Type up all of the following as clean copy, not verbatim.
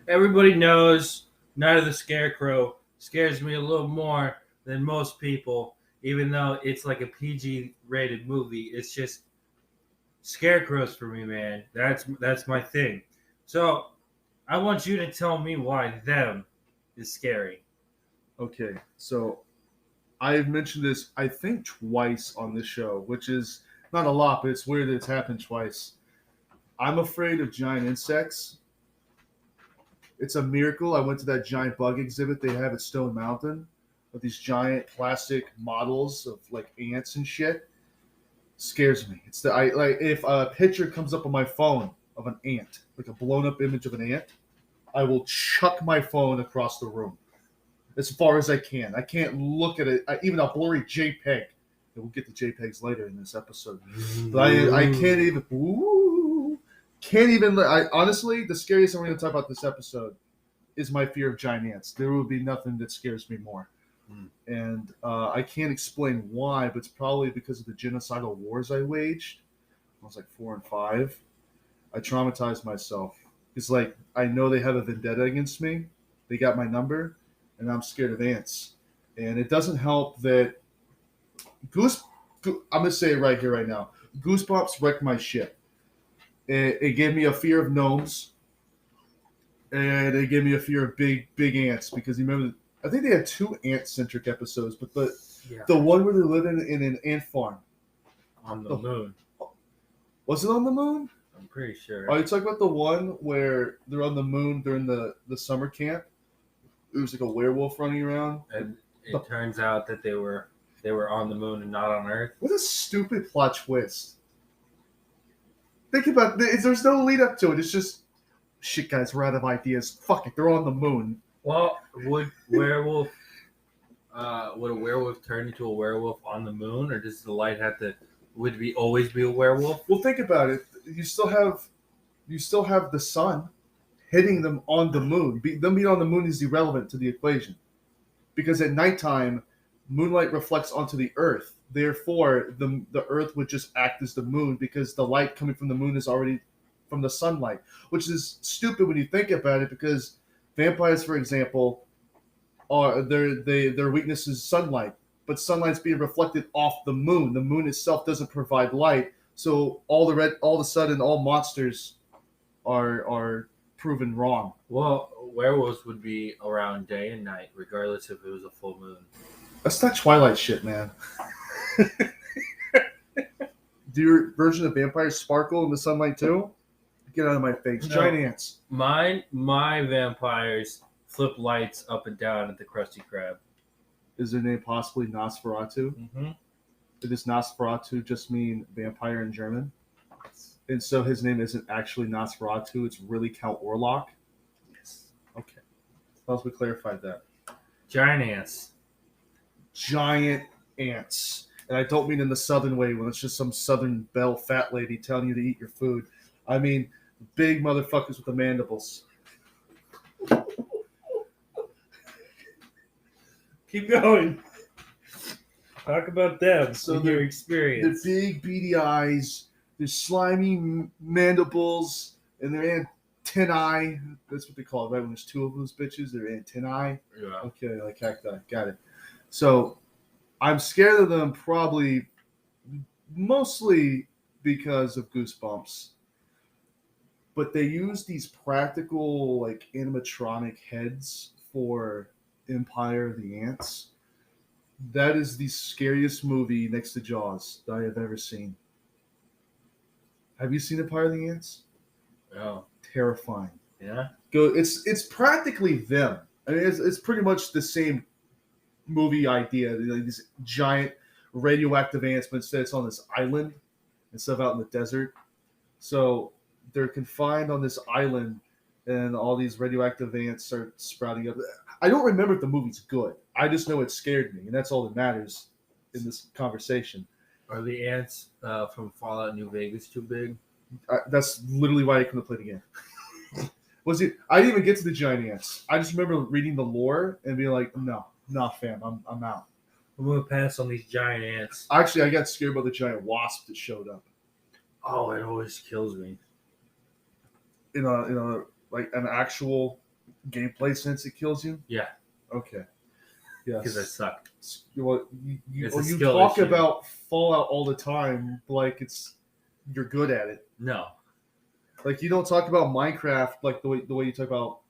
everybody knows Night of the Scarecrow scares me a little more than most people, even though it's like a PG rated movie. It's just scarecrows for me, man. That's my thing. So I want you to tell me why them is scary. Okay, so I've mentioned this, I think, twice on this show, which is not a lot, but it's weird that it's happened twice. I'm afraid of giant insects. It's a miracle I went to that giant bug exhibit they have at Stone Mountain with these giant plastic models of like ants and shit. Scares me. It's the I like if a picture comes up on my phone of an ant, like a blown up image of an ant, I will chuck my phone across the room as far as I can. I can't look at it, even a blurry JPEG. We'll get to JPEGs later in this episode, but I can't even. Ooh, can't even. I honestly, the scariest thing we're going to talk about this episode is my fear of giant ants. There will be nothing that scares me more, and I can't explain why, but it's probably because of the genocidal wars I waged. I was like 4 and 5. I traumatized myself. It's like I know they have a vendetta against me. They got my number, and I'm scared of ants. And it doesn't help that Goose. I'm gonna say it right here, right now. Goosebumps wrecked my shit. It gave me a fear of gnomes, and it gave me a fear of big ants because you remember. I think they had 2 ant-centric episodes, but Yeah, the one where they're living in an ant farm. on the moon. Was it on the moon? I'm pretty sure. Are you talking about the one where they're on the moon during the summer camp? It was like a werewolf running around. And it turns out that they were on the moon and not on Earth. What a stupid plot twist. Think about it. There's no lead up to it. It's just shit, guys. We're out of ideas. Fuck it. They're on the moon. Well, would a werewolf turn into a werewolf on the moon, or does the light have to? Would we always be a werewolf? Well, think about it. You still have the sun hitting them on the moon. Them being on the moon is irrelevant to the equation because at nighttime, moonlight reflects onto the Earth. Therefore, the Earth would just act as the moon because the light coming from the moon is already from the sunlight, which is stupid when you think about it. Because vampires, for example, are their weakness is sunlight, but sunlight's being reflected off the moon. The moon itself doesn't provide light, so all of a sudden, all monsters are proven wrong. Well, werewolves would be around day and night, regardless if it was a full moon. That's not Twilight shit, man. Do your version of vampires sparkle in the sunlight too? Get out of my face. No. Giant ants. My vampires flip lights up and down at the Krusty Krab. Is their name possibly Nosferatu? Mm-hmm. Does Nosferatu just mean vampire in German? And so his name isn't actually Nosferatu, it's really Count Orlok? Yes. Okay. As we clarified that. Giant ants. Giant ants. And I don't mean in the southern way when it's just some southern belle fat lady telling you to eat your food. I mean big motherfuckers with the mandibles. Keep going. Talk about them. So So your the experience. big beady eyes, their slimy mandibles, and their antennae. That's what they call it, right? When there's 2 of those bitches, their antennae. Yeah. Okay, like cacti. Got it. So I'm scared of them probably mostly because of Goosebumps. But they use these practical, like animatronic heads for Empire of the Ants. That is the scariest movie next to Jaws that I have ever seen. Have you seen Empire of the Ants? Oh. Terrifying. Yeah. Go. It's practically them. I mean, it's pretty much the same movie idea. Like these giant radioactive ants, but instead it's on this island instead of out in the desert. So they're confined on this island, and all these radioactive ants start sprouting up. I don't remember if the movie's good. I just know it scared me, and that's all that matters in this conversation. Are the ants from Fallout New Vegas too big? That's literally why I couldn't play the game. I didn't even get to the giant ants. I just remember reading the lore and being like, no, fam, I'm out. I'm gonna pass on these giant ants. Actually, I got scared by the giant wasp that showed up. Oh, it always kills me. In a like an actual Gameplay sense, it kills you. Yeah, Okay. Yes. because I suck. You It's a you skill talk issue. about Fallout all the time like you're good at it. No. Like you don't talk about Minecraft like the way you talk about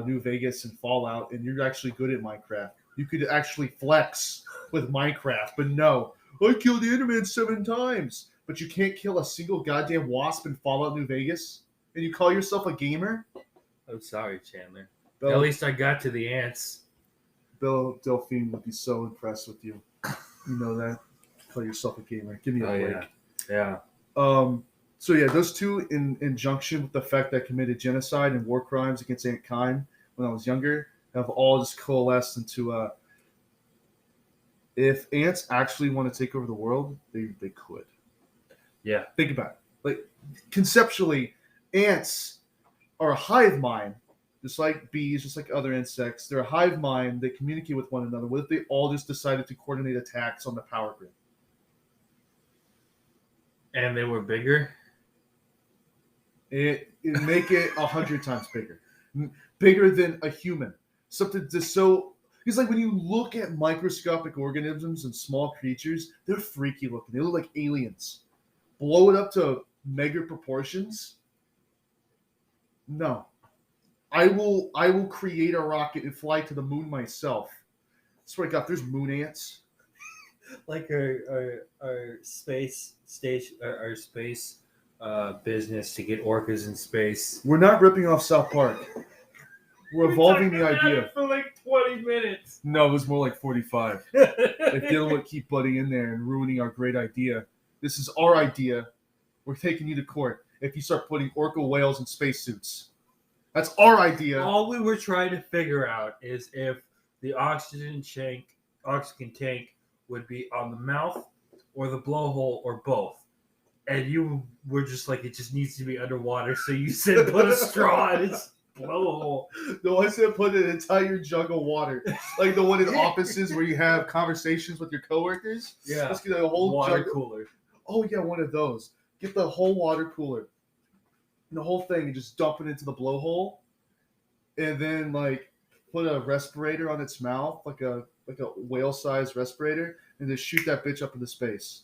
New Vegas and Fallout, and you're actually good at Minecraft. You could actually flex with Minecraft, but no, I killed the Enderman 7 times, but you can't kill a single goddamn wasp in Fallout New Vegas, and you call yourself a gamer? I'm sorry, Chandler. Bill, At least I got to the ants. Bill Delphine would be so impressed with you. You know that. Call yourself a gamer. Give me a break. Yeah. So yeah, those two in conjunction with the fact that I committed genocide and war crimes against mankind when I was younger have all just coalesced into if ants actually want to take over the world, they could. Yeah. Think about it. Like conceptually, ants are a hive mind, just like bees, just like other insects. They're a hive mind. They communicate with one another. What if they all just decided to coordinate attacks on the power grid? And they were bigger? It make it 100 times bigger than a human. Something just so. Because like when you look at microscopic organisms and small creatures, they're freaky looking. They look like aliens. Blow it up to mega proportions. No, I will create a rocket and fly to the moon myself. Swear to God, there's moon ants. Like our space station, our space business to get orcas in space. We're not ripping off South Park. We're evolving the idea. For like 20 minutes. No, it was more like 45. If Dylan would keep butting in there and ruining our great idea. This is our idea. We're taking you to court if you start putting orca whales in spacesuits. That's our idea. All we were trying to figure out is if the oxygen tank would be on the mouth or the blowhole or both. And you were just like, it just needs to be underwater. So you said put a straw in its blowhole. No, I said put an entire jug of water. Like the one in offices where you have conversations with your coworkers. Yeah. Let's get a whole water jug. cooler. Oh, yeah, one of those. Get the whole water cooler. And the whole thing and just dump it into the blowhole. And then, like, put a respirator on its mouth, like a whale-sized respirator, and just shoot that bitch up into space.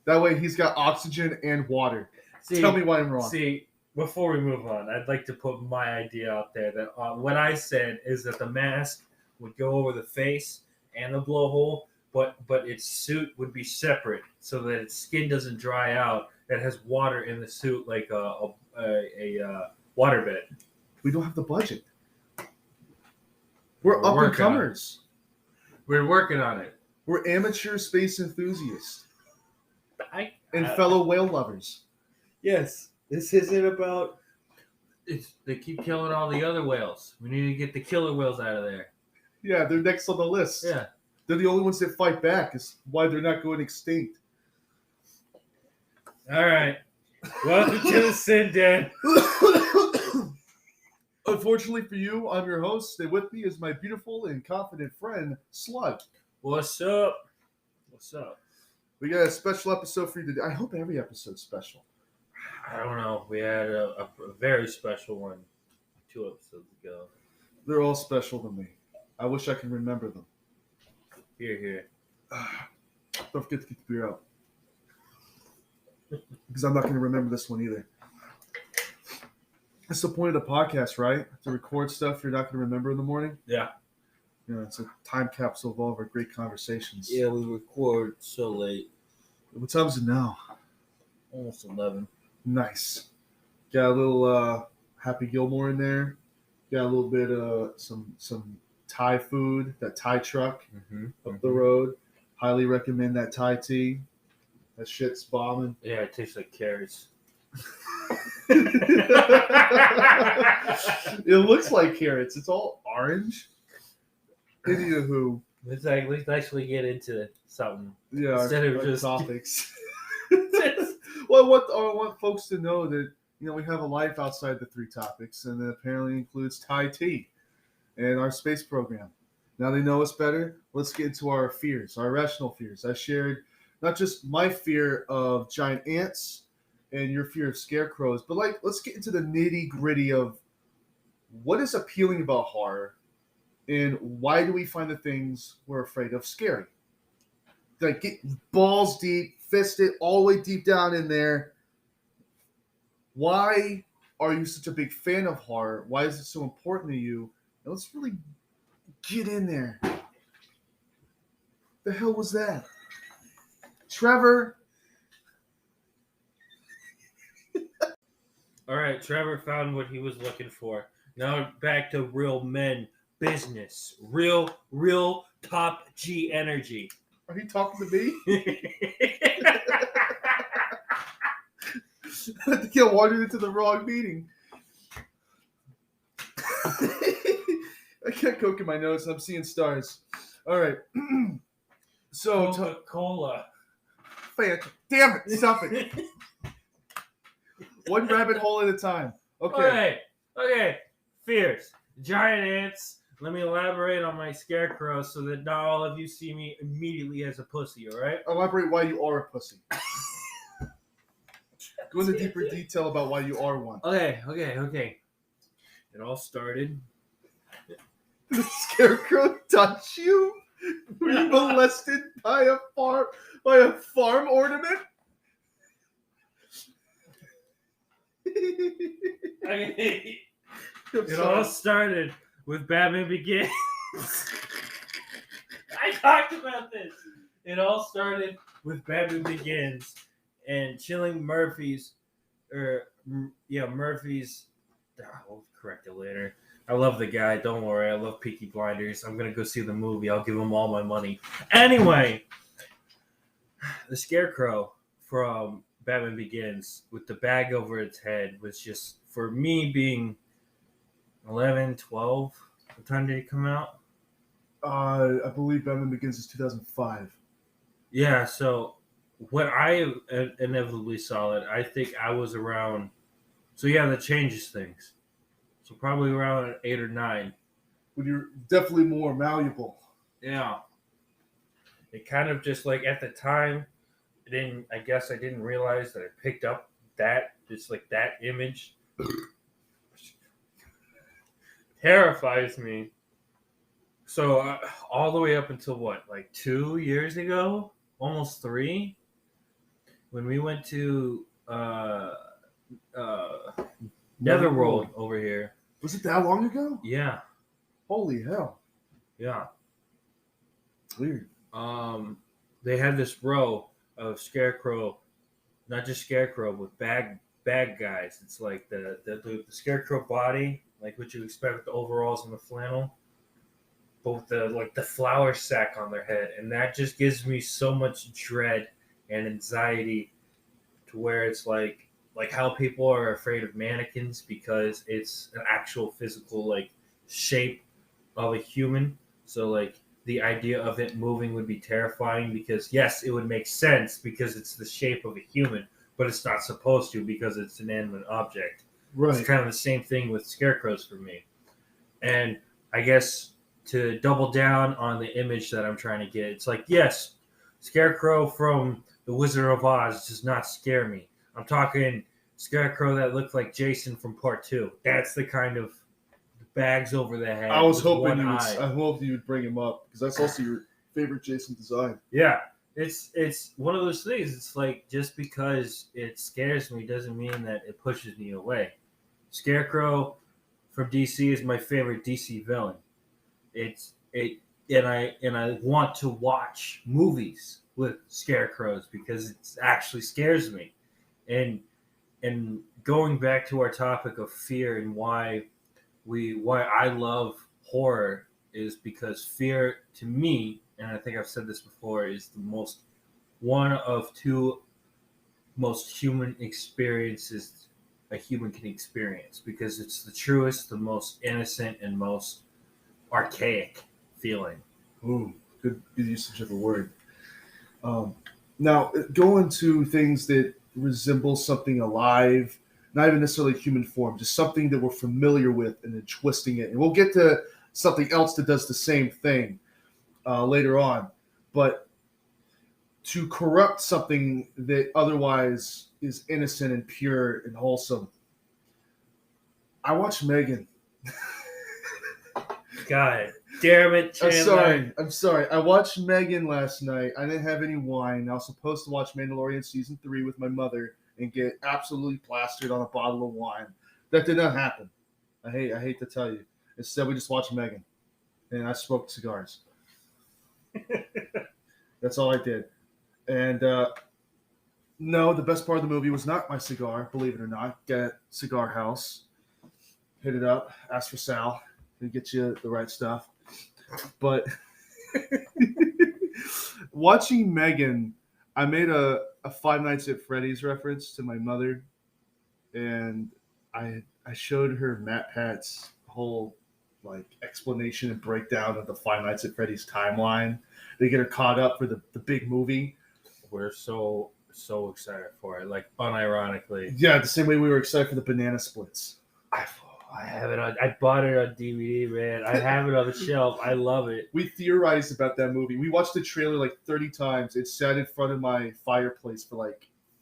That way he's got oxygen and water. Tell me why I'm wrong. See, before we move on, I'd like to put my idea out there that what I said is that the mask would go over the face and the blowhole, but its suit would be separate so that its skin doesn't dry out. That has water in the suit like a waterbed. We don't have the budget. We're up and comers. We're working on it. We're amateur space enthusiasts and fellow whale lovers. Yes, this isn't about. They keep killing all the other whales. We need to get the killer whales out of there. Yeah, they're next on the list. Yeah, they're the only ones that fight back. Is why they're not going extinct. All right, welcome to the Sin Den. Unfortunately for you, I'm your host. Stay with me is my beautiful and confident friend, Slug. What's up? What's up? We got a special episode for you today. I hope every episode's special. I don't know. We had a very special one 2 episodes ago. They're all special to me. I wish I could remember them. Here. Don't forget to get the beer out. Because I'm not going to remember this one either. That's the point of the podcast, right? To record stuff you're not going to remember in the morning. Yeah. You know, it's a time capsule of all of our great conversations. Yeah, we record so late. What time is it now? Almost 11. Nice. Got a little Happy Gilmore in there. Got a little bit of some Thai food, that Thai truck up the road. Highly recommend that Thai tea. That shit's bombing. Yeah, it tastes like carrots. It looks like carrots. It's all orange. Anywho, let's actually get into something. Yeah, instead of our just topics. Well, I want folks to know that we have a life outside the 3 topics, and that apparently includes Thai tea and our space program. Now they know us better. Let's get into our fears, our irrational fears. I shared not just my fear of giant ants and your fear of scarecrows, but let's get into the nitty gritty of what is appealing about horror, and why do we find the things we're afraid of scary? Like, get balls deep, fist it all the way deep down in there. Why are you such a big fan of horror? Why is it so important to you? And let's really get in there. The hell was that? Trevor? All right, Trevor found what he was looking for. Now back to real men business. Real top G energy. Are you talking to me? I think I wandered into the wrong meeting. I got coke in my nose and I'm seeing stars. All right. So, Coca-Cola. Damn it, stop it. One rabbit hole at a time. Okay. Okay. Fears. Giant ants. Let me elaborate on my scarecrow so that not all of you see me immediately as a pussy, all right? Elaborate why you are a pussy. Go into deeper detail about why you are one. Okay. It all started. The scarecrow touched you? Were you molested by a farm ornament? Okay. It all started with Batman Begins. I talked about this. It all started with Batman Begins and Chilling Murphy's, Murphy's. I'll correct it later. I love the guy. Don't worry. I love Peaky Blinders. I'm gonna go see the movie. I'll give him all my money. Anyway, the Scarecrow from Batman Begins with the bag over its head was just, for me, being 11, 12. What time did it come out? I believe Batman Begins is 2005. Yeah, so when I inevitably saw it, I think I was around. So yeah, that changes things. So probably around 8 or 9. When you're definitely more malleable. Yeah. It kind of just like at the time, I guess I didn't realize that I picked up that, just like that image. Terrifies me. So all the way up until what, like 2 years ago, almost 3, when we went to Netherworld over here. Was it that long ago? Yeah. Holy hell. Yeah. Weird. They had this row of Scarecrow, not just Scarecrow, but bag guys. It's like the Scarecrow body, like what you expect with the overalls and the flannel, but with the flour sack on their head, and that just gives me so much dread and anxiety, to where it's like how people are afraid of mannequins because it's an actual physical like shape of a human. So like the idea of it moving would be terrifying, because yes, it would make sense because it's the shape of a human, but it's not supposed to because it's an inanimate object. Right. It's kind of the same thing with scarecrows for me. And I guess to double down on the image that I'm trying to get, it's like, yes, Scarecrow from The Wizard of Oz does not scare me. I'm talking Scarecrow that looked like Jason from Part 2. That's the kind of bags over the head. I was hoping you would bring him up, because that's also your favorite Jason design. Yeah, it's one of those things. It's like, just because it scares me doesn't mean that it pushes me away. Scarecrow from DC is my favorite DC villain. And I want to watch movies with scarecrows because it actually scares me. And going back to our topic of fear and why I love horror is because fear, to me, and I think I've said this before, is one of two most human experiences a human can experience, because it's the truest, the most innocent, and most archaic feeling. Ooh, good usage of the word. Now, going to things that resemble something alive, not even necessarily human form, just something that we're familiar with, and then twisting it. And we'll get to something else that does the same thing later on. But to corrupt something that otherwise is innocent and pure and wholesome. I watched Megan. God damn it, Chandler. I'm sorry. I watched Megan last night. I didn't have any wine. I was supposed to watch Mandalorian Season 3 with my mother and get absolutely plastered on a bottle of wine. That did not happen. I hate to tell you. Instead, we just watched Megan. And I smoked cigars. That's all I did. And no, the best part of the movie was not my cigar, believe it or not. Get Cigar House. Hit it up. Ask for Sal. He'll get you the right stuff. But watching Megan, I made a Five Nights at Freddy's reference to my mother. And I showed her Matt Pat's whole explanation and breakdown of the Five Nights at Freddy's timeline. They get her caught up for the big movie. We're so excited for it, unironically. Yeah, the same way we were excited for the banana splits. I have it on. I bought it on DVD, man. I have it on the shelf. I love it. We theorized about that movie. We watched the trailer 30 times. It sat in front of my fireplace for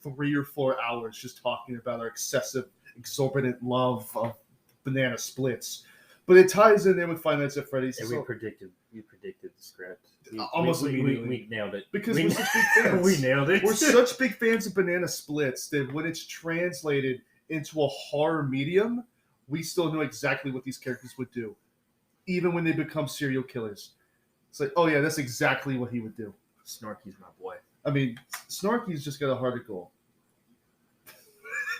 3 or 4 hours, just talking about our excessive, exorbitant love of banana splits. But it ties in there with Five Nights at Freddy's. And you predicted the script. Immediately. We nailed it. Because we're such big fans. We nailed it. We're such big fans of banana splits that when it's translated into a horror medium, we still know exactly what these characters would do. Even when they become serial killers. It's oh yeah, that's exactly what he would do. Snarky's my boy. I mean, Snarky's just got a heart of gold.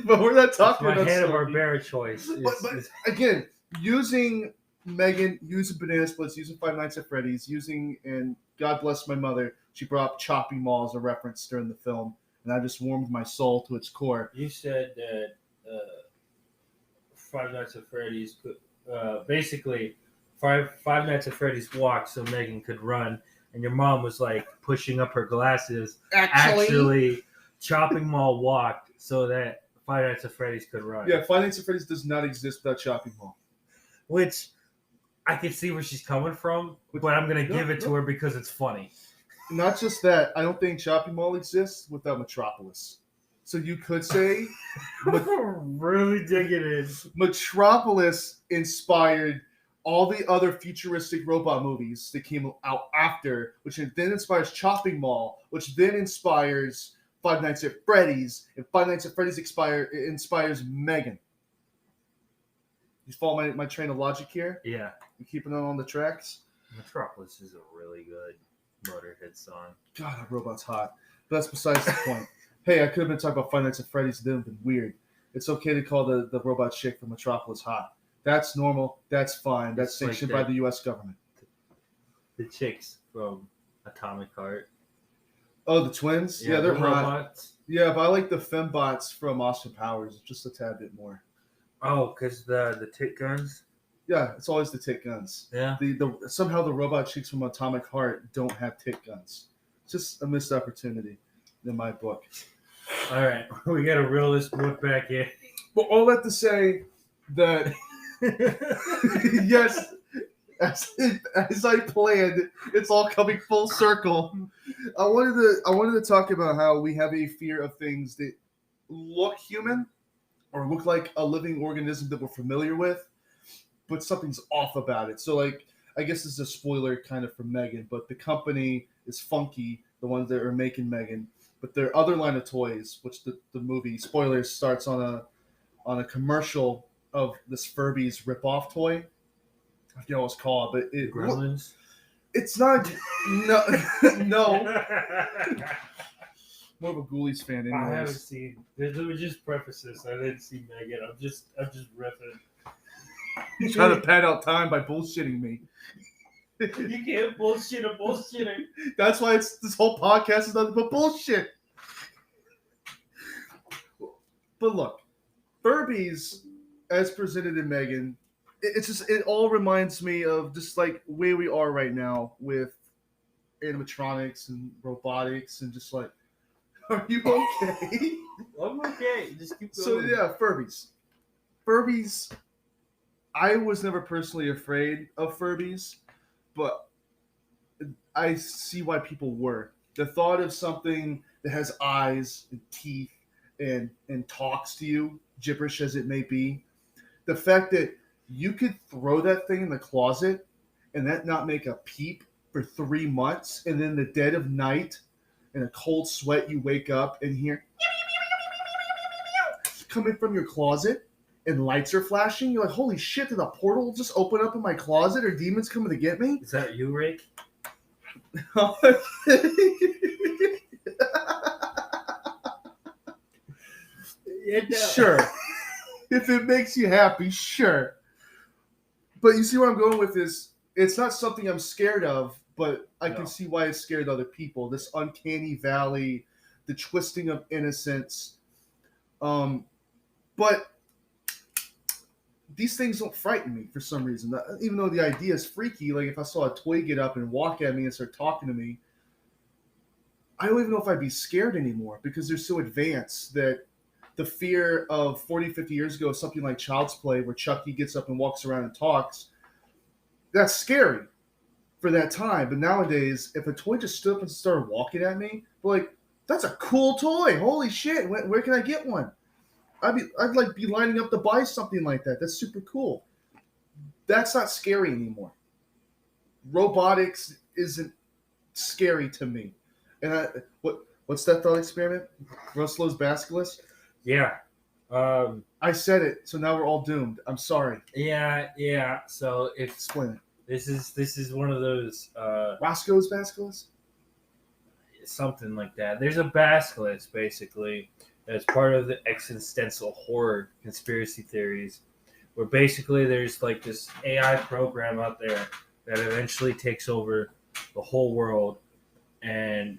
But we're not talking about Hanna-Barbera choice. But again, using Megan, using banana splits, using Five Nights at Freddy's, and God bless my mother, she brought up Chopping Mall as a reference during the film, and I just warmed my soul to its core. You said that Five Nights at Freddy's could basically Five Nights at Freddy's walked so Megan could run, and your mom was pushing up her glasses. Actually, Chopping Mall walked so that Five Nights at Freddy's could run. Yeah, Five Nights at Freddy's does not exist without Chopping Mall. Which I can see where she's coming from, but I'm going to give it to her because it's funny. Not just that, I don't think Chopping Mall exists without Metropolis. So you could say... really digging in. Metropolis inspired all the other futuristic robot movies that came out after, which then inspires Chopping Mall, which then inspires Five Nights at Freddy's, and Five Nights at Freddy's inspires Megan. You follow my train of logic here? Yeah. You keeping it on the tracks? Metropolis is a really good Motorhead song. God, that robot's hot. But that's besides the point. Hey, I could have been talking about Five Nights at Freddy's. It would have been weird. It's okay to call the robot chick from Metropolis hot. That's normal. That's fine. That's sanctioned by the U.S. government. The chicks from Atomic Heart. Oh, the twins? Yeah, they're hot. Robots. Yeah, but I like the fembots from Austin Powers just a tad bit more. Oh, because the tit guns? Yeah, it's always the tit guns. Yeah. Somehow the robot chicks from Atomic Heart don't have tit guns. It's just a missed opportunity in my book. All right, we got to reel this book back in. Well, all that to say that, yes, as I planned, it's all coming full circle. I wanted to talk about how we have a fear of things that look human or look like a living organism that we're familiar with, but something's off about it. So, I guess this is a spoiler kind of for Megan, but the company is Funky, the ones that are making Megan. But their other line of toys, which the movie, spoilers, starts on a commercial of this Furby's ripoff toy. I forget what it's called, but Gremlins? It's not. No. More of a Ghoulies fan, anyways. I haven't seen. Let me just preface this. I didn't see Megan. I'm just riffing. You're trying to pad out time by bullshitting me. You can't bullshit a bullshitter. That's why this whole podcast is nothing but bullshit. But look, Furbies, as presented in Megan, it all reminds me of just where we are right now with animatronics and robotics and just are you okay? I'm okay. Just keep going. So yeah, Furbies. Furbies. I was never personally afraid of Furbies, but I see why people were. The thought of something that has eyes and teeth and talks to you, gibberish as it may be, the fact that you could throw that thing in the closet and that not make a peep for 3 months, and then the dead of night in a cold sweat you wake up and hear coming from your closet and lights are flashing, you're like, holy shit, did a portal just open up in my closet? Are demons coming to get me? Is that you, Rick? Sure. If it makes you happy, sure. But you see where I'm going with this? It's not something I'm scared of, but I can see why it scared other people. This uncanny valley, the twisting of innocence. But these things don't frighten me for some reason. Even though the idea is freaky, like if I saw a toy get up and walk at me and start talking to me, I don't even know if I'd be scared anymore because they're so advanced that the fear of 40, 50 years ago, something like Child's Play, where Chucky gets up and walks around and talks, that's scary for that time. But nowadays, if a toy just stood up and started walking at me, like, that's a cool toy. Holy shit, where can I get one? I'd like be lining up to buy something like that. That's super cool. That's not scary anymore. Robotics isn't scary to me. And what's that thought experiment? Ruslow's Basilisk? Yeah. I said it, so now we're all doomed. I'm sorry. Yeah. So Explain it. This is one of those Roscoe's Basilisk? Something like that. There's a basilisk basically that's part of the existential horror conspiracy theories, where basically there's like this AI program out there that eventually takes over the whole world and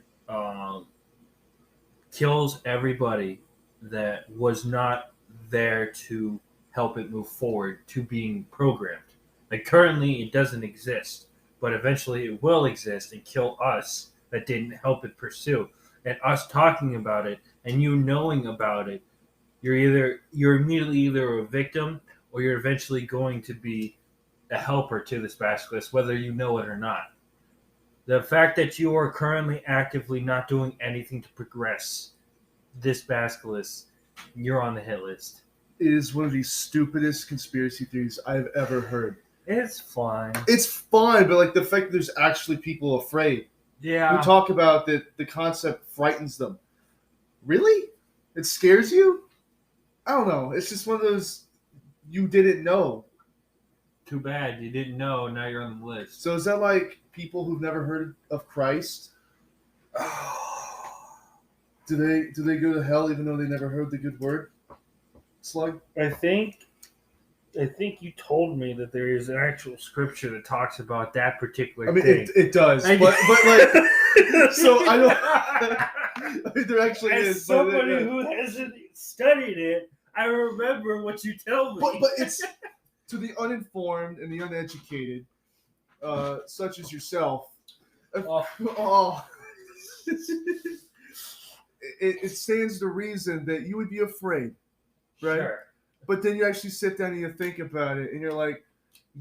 kills everybody that was not there to help it move forward to being programmed. Like currently it doesn't exist, but eventually it will exist and kill us that didn't help it pursue. And us talking about it and you knowing about it, you're immediately either a victim or you're eventually going to be a helper to this basilisk, whether you know it or not. The fact that you are currently actively not doing anything to progress this basilisk, you're on the hit list. It is one of the stupidest conspiracy theories I've ever heard. It's fine. It's fine, but like the fact that there's actually people afraid. Yeah. Who talk about that the concept frightens them. Really? It scares you? I don't know. It's just one of those you didn't know. Too bad you didn't know. Now you're on the list. So is that like people who've never heard of Christ? Do they go to hell even though they never heard the good word? Slug? I think you told me that there is an actual scripture that talks about that particular thing. It does, but like, so I don't. I mean, there actually As is. somebody who hasn't studied it, I remember what you tell me. But it's to the uninformed and the uneducated, such as yourself. It stands to reason that you would be afraid, right? Sure. But then you actually sit down and you think about it, and you're like,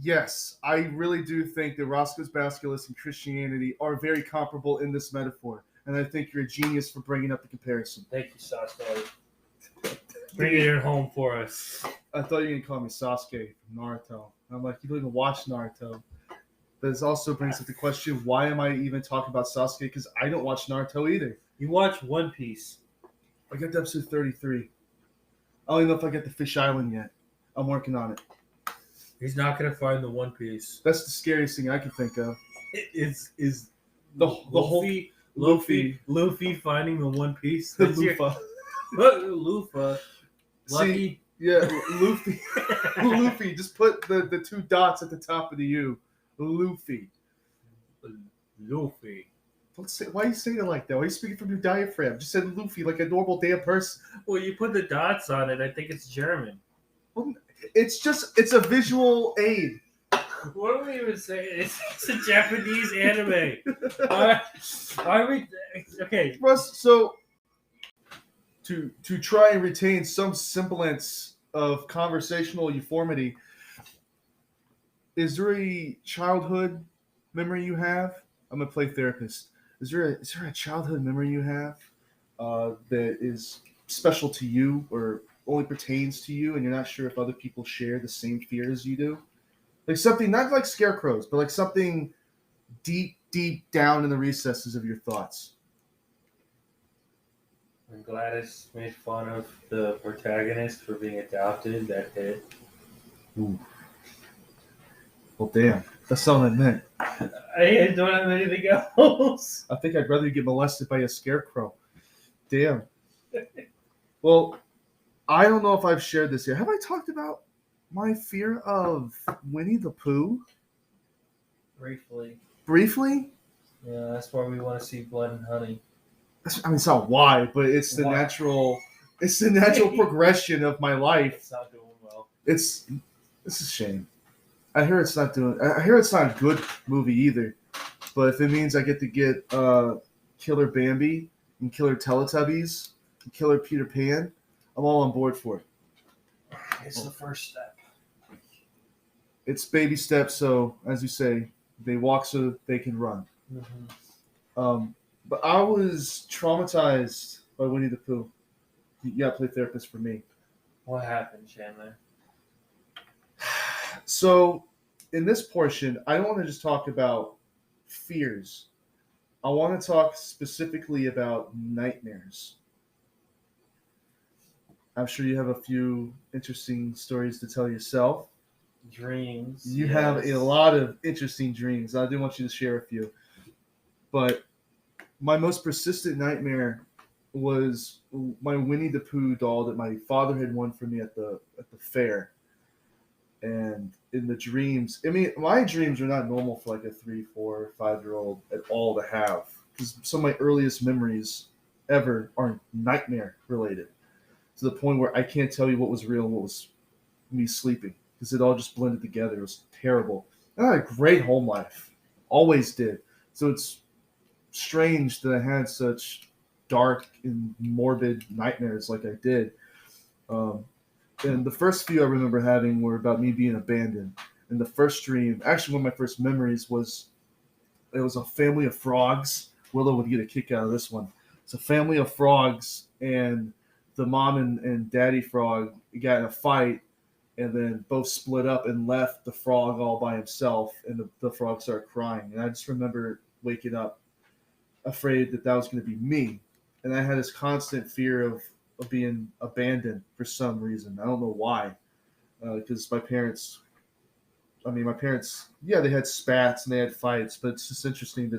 yes, I really do think that Roscoe's Basilisk and Christianity are very comparable in this metaphor. And I think you're a genius for bringing up the comparison. Thank you, Sasuke. Bring it home for us. I thought you were going to call me Sasuke from Naruto. I'm like, you don't even watch Naruto. But this also brings up the question, why am I even talking about Sasuke? Because I don't watch Naruto either. You watch One Piece. I got to episode 33. I don't even know if I got the Fish Island yet. I'm working on it. He's not going to find the One Piece. That's the scariest thing I can think of. Is The whole Luffy finding the One Piece? Luffy. Luffy. Lucky. See, yeah, Luffy. Luffy. Just put the two dots at the top of the U. Luffy. Luffy. Don't say, why are you saying it like that? Why are you speaking from your diaphragm? Just said Luffy like a normal damn person. Well, you put the dots on it. I think it's German. Well, it's a visual aid. What do we even say? It's a Japanese anime. Are we okay? Russ, so to try and retain some semblance of conversational uniformity, is there a childhood memory you have? I'm gonna play therapist. Is there a childhood memory you have that is special to you or only pertains to you, and you're not sure if other people share the same fears you do? Like something not like scarecrows, but like something deep, deep down in the recesses of your thoughts. When Gladys made fun of the protagonist for being adopted, that hit. Ooh. Well, damn, that's not what I meant. I don't have anything else. I think I'd rather get molested by a scarecrow. Damn. Well, I don't know if I've shared this yet. Have I talked about my fear of Winnie the Pooh? Briefly. Briefly? Yeah, that's why we want to see Blood and Honey. I mean, it's not why, but it's the Why? natural. It's the natural progression of my life. It's not doing well. It's a shame. I hear it's not doing. I hear it's not a good movie either. But if it means I get to get Killer Bambi and Killer Teletubbies and Killer Peter Pan, I'm all on board for it. It's the first step. It's baby steps, so as you say, they walk so they can run. Mm-hmm. But I was traumatized by Winnie the Pooh. You gotta play therapist for me. What happened, Chandler? So, in this portion, I don't want to just talk about fears. I want to talk specifically about nightmares. I'm sure you have a few interesting stories to tell yourself. Dreams. You yes. have a lot of interesting dreams. I do want you to share a few. But my most persistent nightmare was my Winnie the Pooh doll that my father had won for me at the fair. And in the dreams, I mean, my dreams are not normal for like a 3, 4, 5-year-old at all to have. Because some of my earliest memories ever are nightmare related, to the point where I can't tell you what was real and what was me sleeping, because it all just blended together. It was terrible. And I had a great home life, always did. So it's strange that I had such dark and morbid nightmares like I did. And the first few I remember having were about me being abandoned. And the first dream, actually one of my first memories, was it was a family of frogs. Willow would get a kick out of this one. It's a family of frogs, and the mom and daddy frog got in a fight, and then both split up and left the frog all by himself, and the frog started crying. And I just remember waking up afraid that was going to be me. And I had this constant fear of being abandoned for some reason. I don't know why. Because my parents, yeah, they had spats and they had fights, but it's just interesting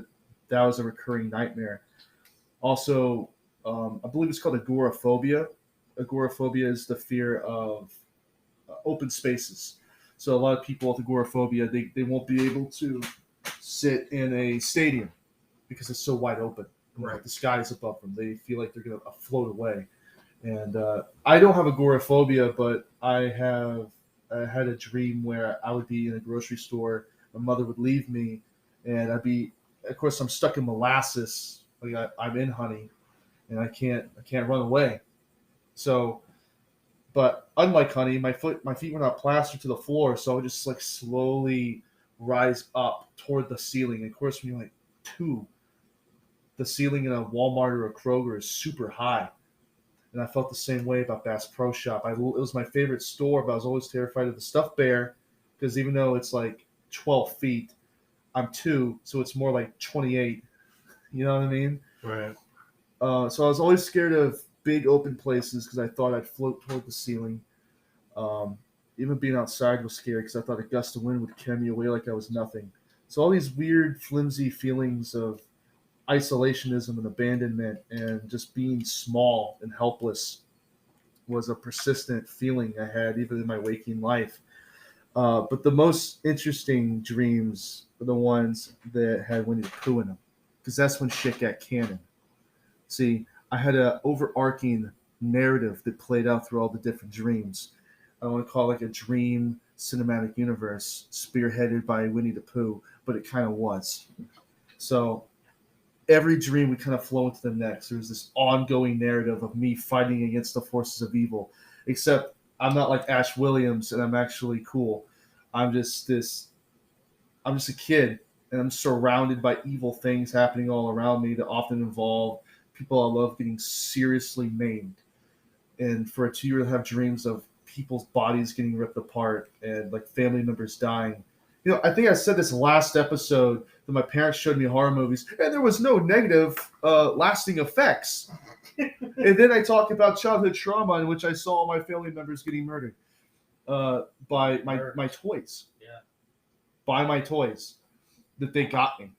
that was a recurring nightmare. Also, I believe it's called agoraphobia. Agoraphobia is the fear of open spaces. So a lot of people with agoraphobia, they won't be able to sit in a stadium because it's so wide open. Right. Like the sky is above them. They feel like they're going to float away. And I don't have agoraphobia, but I had a dream where I would be in a grocery store. My mother would leave me, and I'd be, of course, I'm stuck in molasses. Like I'm in honey, and I can't run away. So, but unlike honey, my feet were not plastered to the floor, so I would just like slowly rise up toward the ceiling. And of course, when you're like 2, the ceiling in a Walmart or a Kroger is super high. And I felt the same way about Bass Pro Shop. It was my favorite store, but I was always terrified of the stuffed bear, because even though it's like 12 feet, I'm 2, so it's more like 28. You know what I mean? Right. So I was always scared of big open places because I thought I'd float toward the ceiling. Even being outside was scary because I thought a gust of wind would carry me away like I was nothing. So all these weird, flimsy feelings of isolationism and abandonment and just being small and helpless was a persistent feeling I had even in my waking life. But the most interesting dreams are the ones that had Winnie the Pooh in them, because that's when shit got canon. See, I had an overarching narrative that played out through all the different dreams. I want to call it like a dream cinematic universe spearheaded by Winnie the Pooh, but it kind of was. So every dream would kind of flow into the next. There was this ongoing narrative of me fighting against the forces of evil, except I'm not like Ash Williams and I'm actually cool. I'm just a kid, and I'm surrounded by evil things happening all around me that often involve people I love getting seriously maimed. And for a 2-year to have dreams of people's bodies getting ripped apart and like family members dying, I think I said this last episode that my parents showed me horror movies, and there was no negative lasting effects. And then I talked about childhood trauma in which I saw all my family members getting murdered by my toys. Yeah. By my toys that they got me.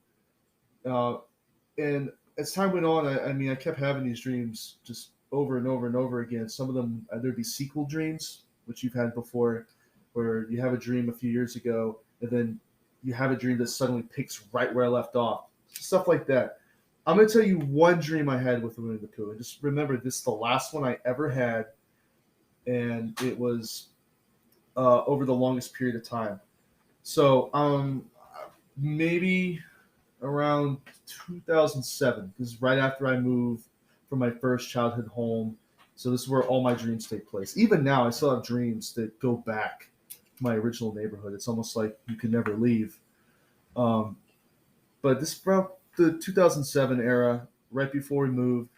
And as time went on, I kept having these dreams just over and over and over again. Some of them, there'd be sequel dreams, which you've had before, where you have a dream a few years ago, and then you have a dream that suddenly picks right where I left off. Stuff like that. I'm going to tell you one dream I had with Winnie the Pooh. And just remember, this is the last one I ever had, and it was over the longest period of time. So maybe around 2007, this is right after I moved from my first childhood home. So this is where all my dreams take place. Even now, I still have dreams that go back to my original neighborhood. It's almost like you can never leave. But this is around the 2007 era, right before we moved.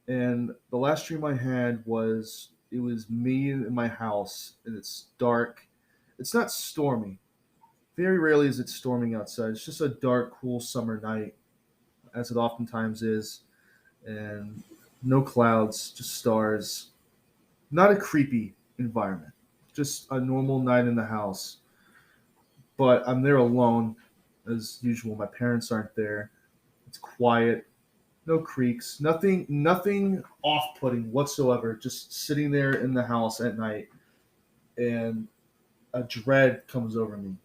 And the last dream I had was it was me in my house, and it's dark. It's not stormy. Very rarely is it storming outside. It's just a dark, cool summer night, as it oftentimes is, and no clouds, just stars. Not a creepy environment, just a normal night in the house. But I'm there alone, as usual. My parents aren't there. It's quiet, no creaks, nothing off-putting whatsoever. Just sitting there in the house at night, and a dread comes over me.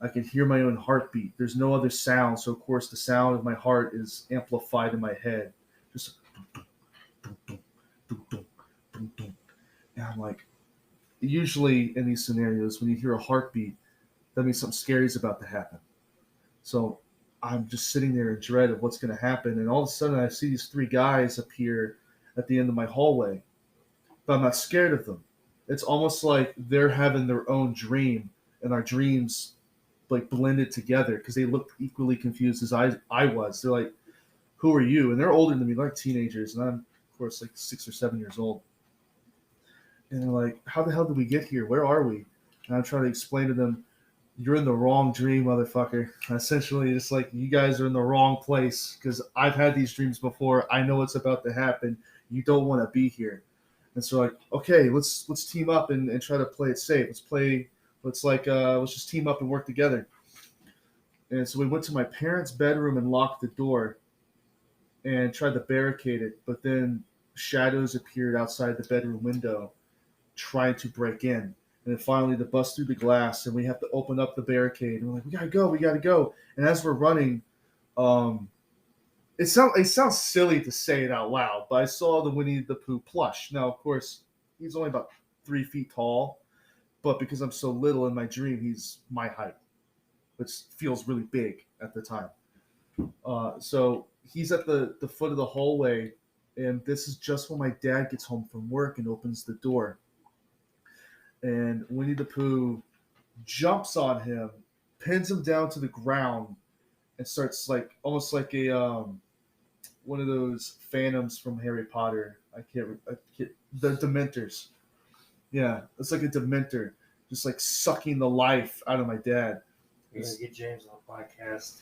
I can hear my own heartbeat. There's no other sound, so of course the sound of my heart is amplified in my head. Just and I'm like, usually in these scenarios, when you hear a heartbeat, that means something scary is about to happen. So I'm just sitting there in dread of what's going to happen, and all of a sudden I see these three guys appear at the end of my hallway, but I'm not scared of them. It's almost like they're having their own dream, and our dreams like blended together because they looked equally confused as I was. They're like, "Who are you?" And they're older than me, like teenagers, and I'm of course like 6 or 7 years old. And they're like, "How the hell did we get here? Where are we?" And I'm trying to explain to them, "You're in the wrong dream, motherfucker." Essentially, it's like you guys are in the wrong place because I've had these dreams before. I know what's about to happen. You don't want to be here. And so like, okay, let's team up and try to play it safe. Let's just team up and work together. And so we went to my parents' bedroom and locked the door and tried to barricade it, but then shadows appeared outside the bedroom window trying to break in. And then finally they bust through the glass and we have to open up the barricade. And we're like, we gotta go. And as we're running, it sounds silly to say it out loud, but I saw the Winnie the Pooh plush. Now, of course, he's only about 3 feet tall, but because I'm so little in my dream, he's my height, which feels really big at the time. So he's at the foot of the hallway, and this is just when my dad gets home from work and opens the door. And Winnie the Pooh jumps on him, pins him down to the ground, and starts like almost like a one of those phantoms from Harry Potter. I can't the Dementors. Yeah, it's like a Dementor, just like sucking the life out of my dad. We're gonna get James on the podcast.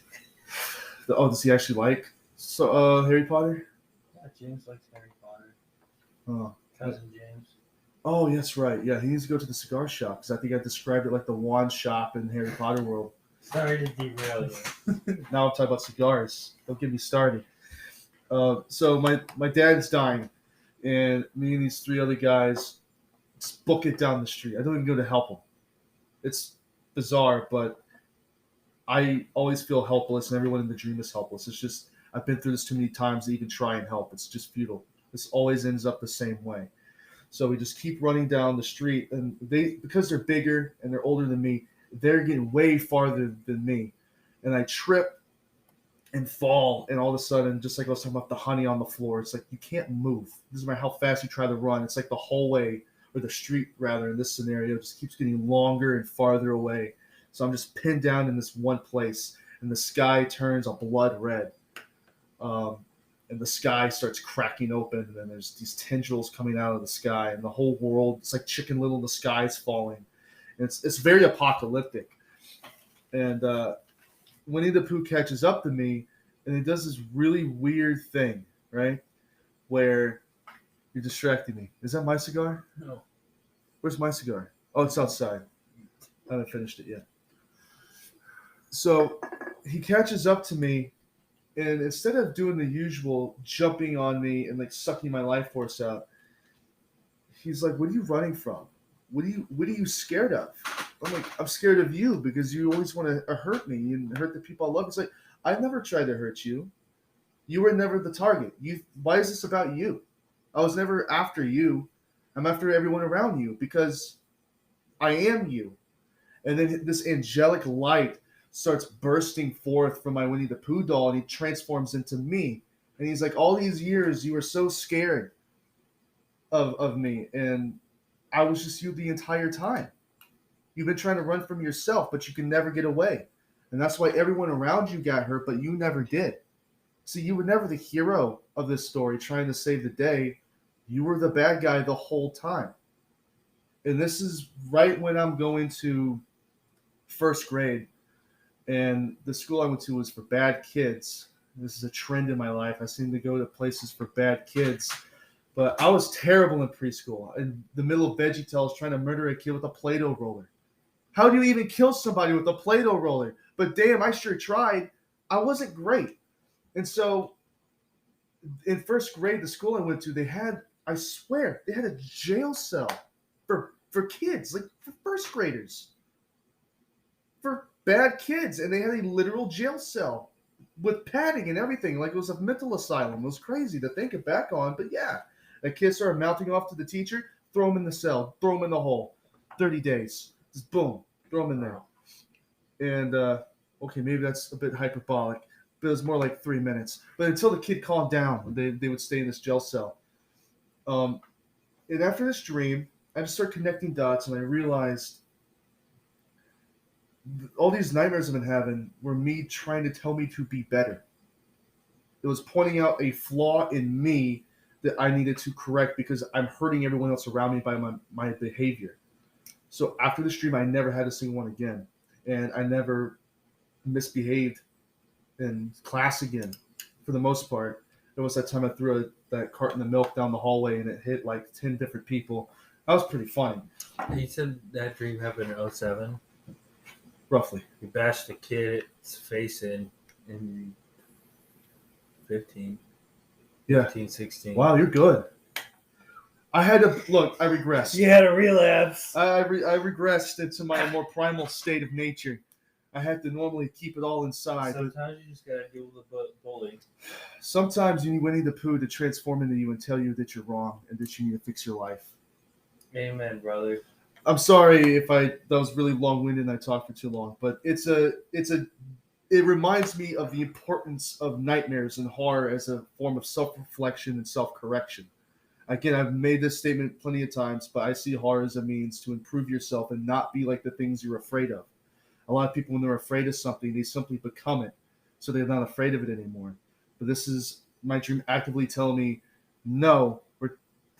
Does he actually like Harry Potter? Yeah, James likes Harry Potter. Oh, Cousin James. Oh, that's right. Yeah, he needs to go to the cigar shop because I think I described it like the wand shop in Harry Potter world. Sorry to derail you. Now I'm talking about cigars. Don't get me started. So my dad's dying, and me and these three other guys just book it down the street. I don't even go to help him. It's bizarre, but I always feel helpless, and everyone in the dream is helpless. It's just I've been through this too many times to even try and help. It's just futile. This always ends up the same way. So we just keep running down the street, and because they're bigger and they're older than me, they're getting way farther than me, and I trip and fall, and all of a sudden, just like I was talking about the honey on the floor, it's like you can't move. This is how fast you try to run. It's like the hallway or the street rather in this scenario just keeps getting longer and farther away. So I'm just pinned down in this one place, and the sky turns a blood red. And the sky starts cracking open, and then there's these tendrils coming out of the sky, and the whole world, it's like Chicken Little, the sky's falling. And it's very apocalyptic. And Winnie the Pooh catches up to me, and he does this really weird thing, right? Where you're distracting me. Is that my cigar? No. Where's my cigar? Oh, it's outside. I haven't finished it yet. So he catches up to me, and instead of doing the usual jumping on me and like sucking my life force out, he's like, "What are you running from? What are you scared of?" I'm like, "I'm scared of you because you always want to hurt me and hurt the people I love." It's like, "I never tried to hurt you. You were never the target. Why is this about you? I was never after you. I'm after everyone around you because I am you." And then this angelic light starts bursting forth from my Winnie the Pooh doll, and he transforms into me. And he's like, "All these years, you were so scared of me, and I was just you the entire time. You've been trying to run from yourself, but you can never get away. And that's why everyone around you got hurt, but you never did. See, you were never the hero of this story trying to save the day. You were the bad guy the whole time." And this is right when I'm going to first grade. And the school I went to was for bad kids. This is a trend in my life. I seem to go to places for bad kids. But I was terrible in preschool. In the middle of VeggieTales, trying to murder a kid with a Play-Doh roller. How do you even kill somebody with a Play-Doh roller? But damn, I sure tried. I wasn't great. And so in first grade, the school I went to, I swear, they had a jail cell for kids, like for first graders, for bad kids. And they had a literal jail cell with padding and everything. Like it was a mental asylum. It was crazy to think it back on. But yeah, a kid started mouthing off to the teacher, throw him in the cell, throw him in the hole. 30 days. Just boom, throw him in there. And okay, maybe that's a bit hyperbolic, but it was more like 3 minutes. But until the kid calmed down, they would stay in this jail cell. And after this dream, I just started connecting dots, and I realized all these nightmares I've been having were me trying to tell me to be better. It was pointing out a flaw in me that I needed to correct because I'm hurting everyone else around me by my behavior. So after this dream, I never had a single one again. And I never misbehaved in class again, for the most part. There was that time I threw that carton of milk down the hallway and it hit like 10 different people. That was pretty funny. You said that dream happened in 07? Roughly. You bashed a kid's face in 15. Yeah. 15, 16. Wow, you're good. I had to look. I regressed. You had a relapse. I regressed into my more primal state of nature. I had to normally keep it all inside. Sometimes you just gotta deal with the bully. Sometimes you need Winnie the Pooh to transform into you and tell you that you're wrong and that you need to fix your life. Amen, brother. I'm sorry if that was really long-winded and I talked for too long, but it reminds me of the importance of nightmares and horror as a form of self-reflection and self-correction. Again, I've made this statement plenty of times, but I see horror as a means to improve yourself and not be like the things you're afraid of. A lot of people, when they're afraid of something, they simply become it, so they're not afraid of it anymore. But this is my dream actively telling me, no,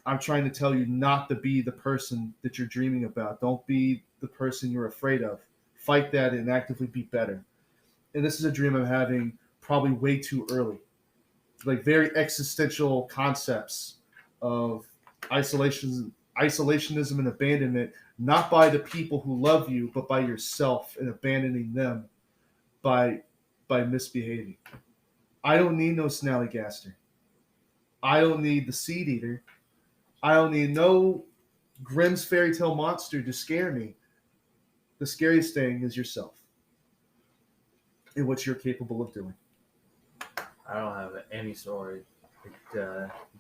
I'm trying to tell you not to be the person that you're dreaming about. Don't be the person you're afraid of. Fight that and actively be better. And this is a dream I'm having probably way too early. Like very existential concepts of isolationism and abandonment, not by the people who love you, but by yourself and abandoning them by misbehaving. I don't need no Snallygaster. I don't need the Seed Eater. I don't need no Grimm's fairy tale monster to scare me. The scariest thing is yourself and what you're capable of doing. I don't have any story,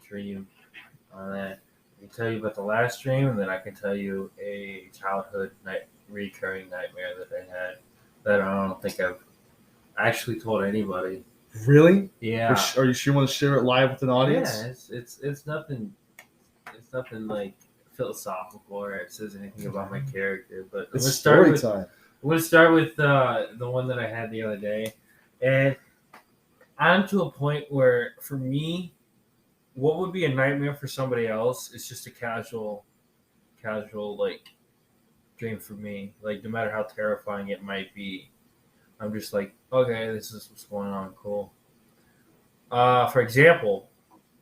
dream on that. I can tell you about the last dream, and then I can tell you a childhood recurring nightmare that I had that I don't think I've actually told anybody. Really? Yeah. Are you sure you want to share it live with an audience? Yeah, it's nothing. It's nothing like philosophical or it says anything about my character. But it's story time. I'm gonna start with the one that I had the other day, and I'm to a point where for me, what would be a nightmare for somebody else is just a casual like dream for me. Like no matter how terrifying it might be, I'm just like, okay, this is what's going on. Cool. For example,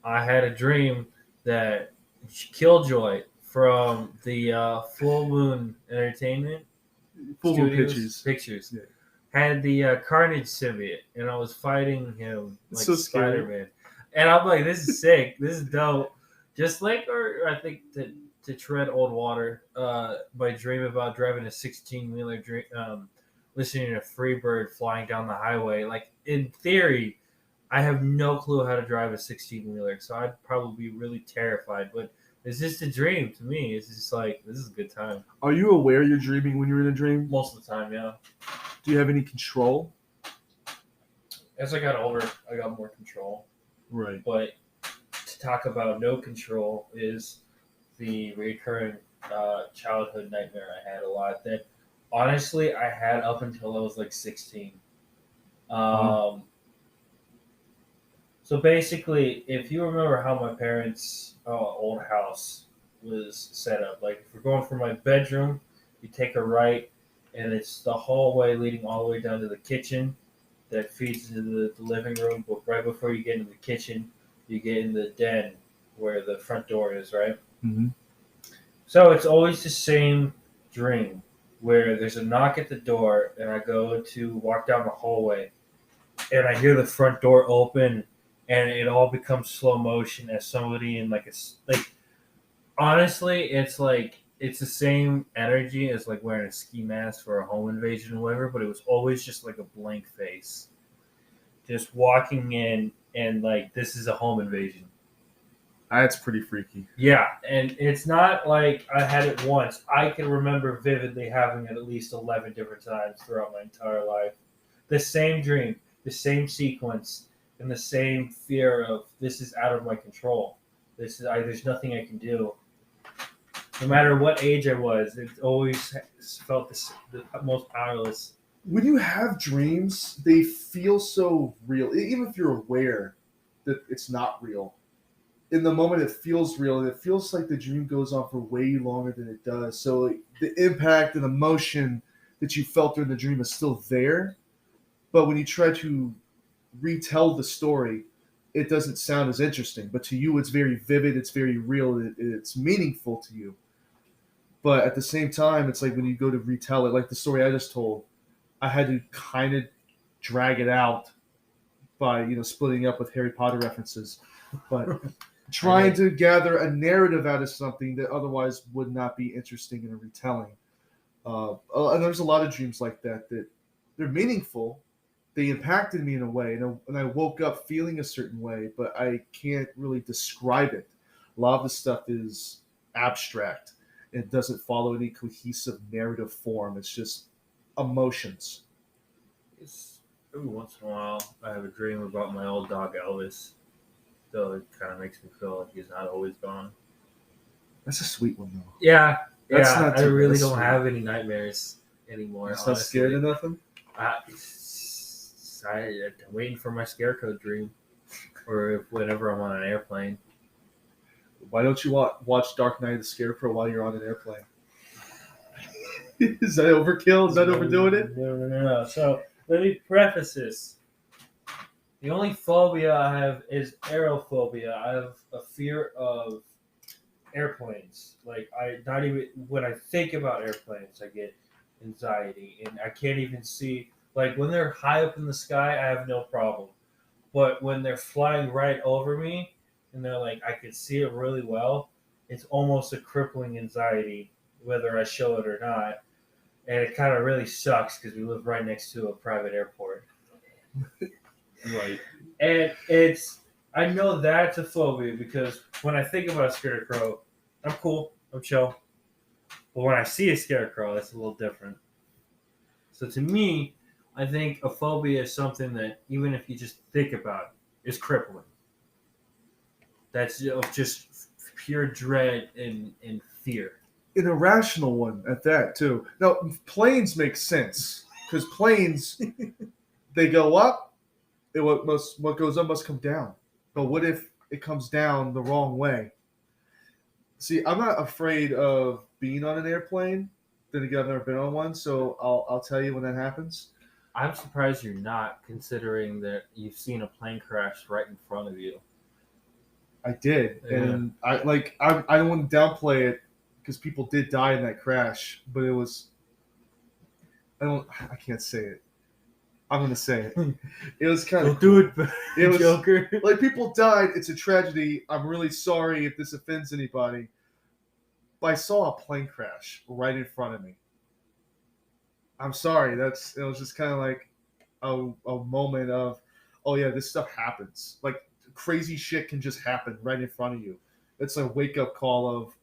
I had a dream that Killjoy from the Full Moon Entertainment Full Moon Studios Pictures. Pictures Yeah. had the Carnage symbiote, and I was fighting him It's like so scary. Spider-Man, and I'm like, this is sick, this is dope. Just like, or I think to tread old water, my dream about driving a 16-wheeler, listening to Freebird flying down the highway. Like in theory, I have no clue how to drive a 16-wheeler, so I'd probably be really terrified. But it's just a dream to me. It's just like this is a good time. Are you aware you're dreaming when you're in a dream? Most of the time, yeah. Do you have any control? As I got older, I got more control. Right. But to talk about no control is the recurring childhood nightmare I had a lot. That honestly I had up until I was like 16. Wow. So basically, if you remember how my parents' old house was set up, like if we're going from my bedroom, you take a right, and it's the hallway leading all the way down to the kitchen that feeds into the living room. But right before you get into the kitchen, you get in the den where the front door is, right? Mm-hmm. So it's always the same dream where there's a knock at the door, and I go to walk down the hallway, and I hear the front door open, and it all becomes slow motion as somebody in like honestly, it's like it's the same energy as like wearing a ski mask for a home invasion or whatever, but it was always just like a blank face, just walking in, and like this is a home invasion. That's pretty freaky. Yeah, and it's not like I had it once. I can remember vividly having it at least 11 different times throughout my entire life. The same dream, the same sequence, and the same fear of this is out of my control. There's nothing I can do. No matter what age I was, it always felt the most powerless. When you have dreams, they feel so real. Even if you're aware that it's not real, in the moment it feels real, and it feels like the dream goes on for way longer than it does. So like, the impact and emotion that you felt during the dream is still there, but when you try to retell the story, it doesn't sound as interesting. But to you, it's very vivid, it's very real, it's meaningful to you. But at the same time, it's like when you go to retell it, like the story I just told, I had to kind of drag it out by splitting up with Harry Potter references, but trying to gather a narrative out of something that otherwise would not be interesting in a retelling. And there's a lot of dreams like that they're meaningful. They impacted me in a way, and I woke up feeling a certain way, but I can't really describe it. A lot of the stuff is abstract. It doesn't follow any cohesive narrative form. It's just emotions. It's, every once in a while, I have a dream about my old dog Elvis. So it kind of makes me feel like he's not always gone. That's a sweet one, though. Yeah, That's yeah. not I too really that's don't sweet. have any nightmares anymore. You're not Honestly, scared of nothing? I'm waiting for my scarecrow dream, or whenever I'm on an airplane. Why don't you watch Dark Knight of the Scarecrow while you're on an airplane? Is that overkill? Is that overdoing it? No. So let me preface this. The only phobia I have is aerophobia. I have a fear of airplanes. Like I not even when I think about airplanes, I get anxiety, and I can't even see. Like when they're high up in the sky, I have no problem. But when they're flying right over me, and they're like I can see it really well, it's almost a crippling anxiety, whether I show it or not. And it kind of really sucks because we live right next to a private airport. Right. And I know that's a phobia because when I think about a scarecrow, I'm cool, I'm chill. But when I see a scarecrow, it's a little different. So to me, I think a phobia is something that even if you just think about it, is crippling. That's just pure dread and fear. An irrational one at that, too. Now, planes make sense because planes, they go up, and what goes up must come down. But what if it comes down the wrong way? See, I'm not afraid of being on an airplane. Then again, I've never been on one, so I'll tell you when that happens. I'm surprised you're not, considering that you've seen a plane crash right in front of you. I did, Yeah. and I don't want to downplay it because people did die in that crash, but it was I can't say it. I'm gonna say it. It was kind of Don't do it, It was Joker. like people died. It's a tragedy. I'm really sorry if this offends anybody. But I saw a plane crash right in front of me. I'm sorry. It was just kind of like a moment of, oh yeah, this stuff happens. Like crazy shit can just happen right in front of you. It's a wake up call of,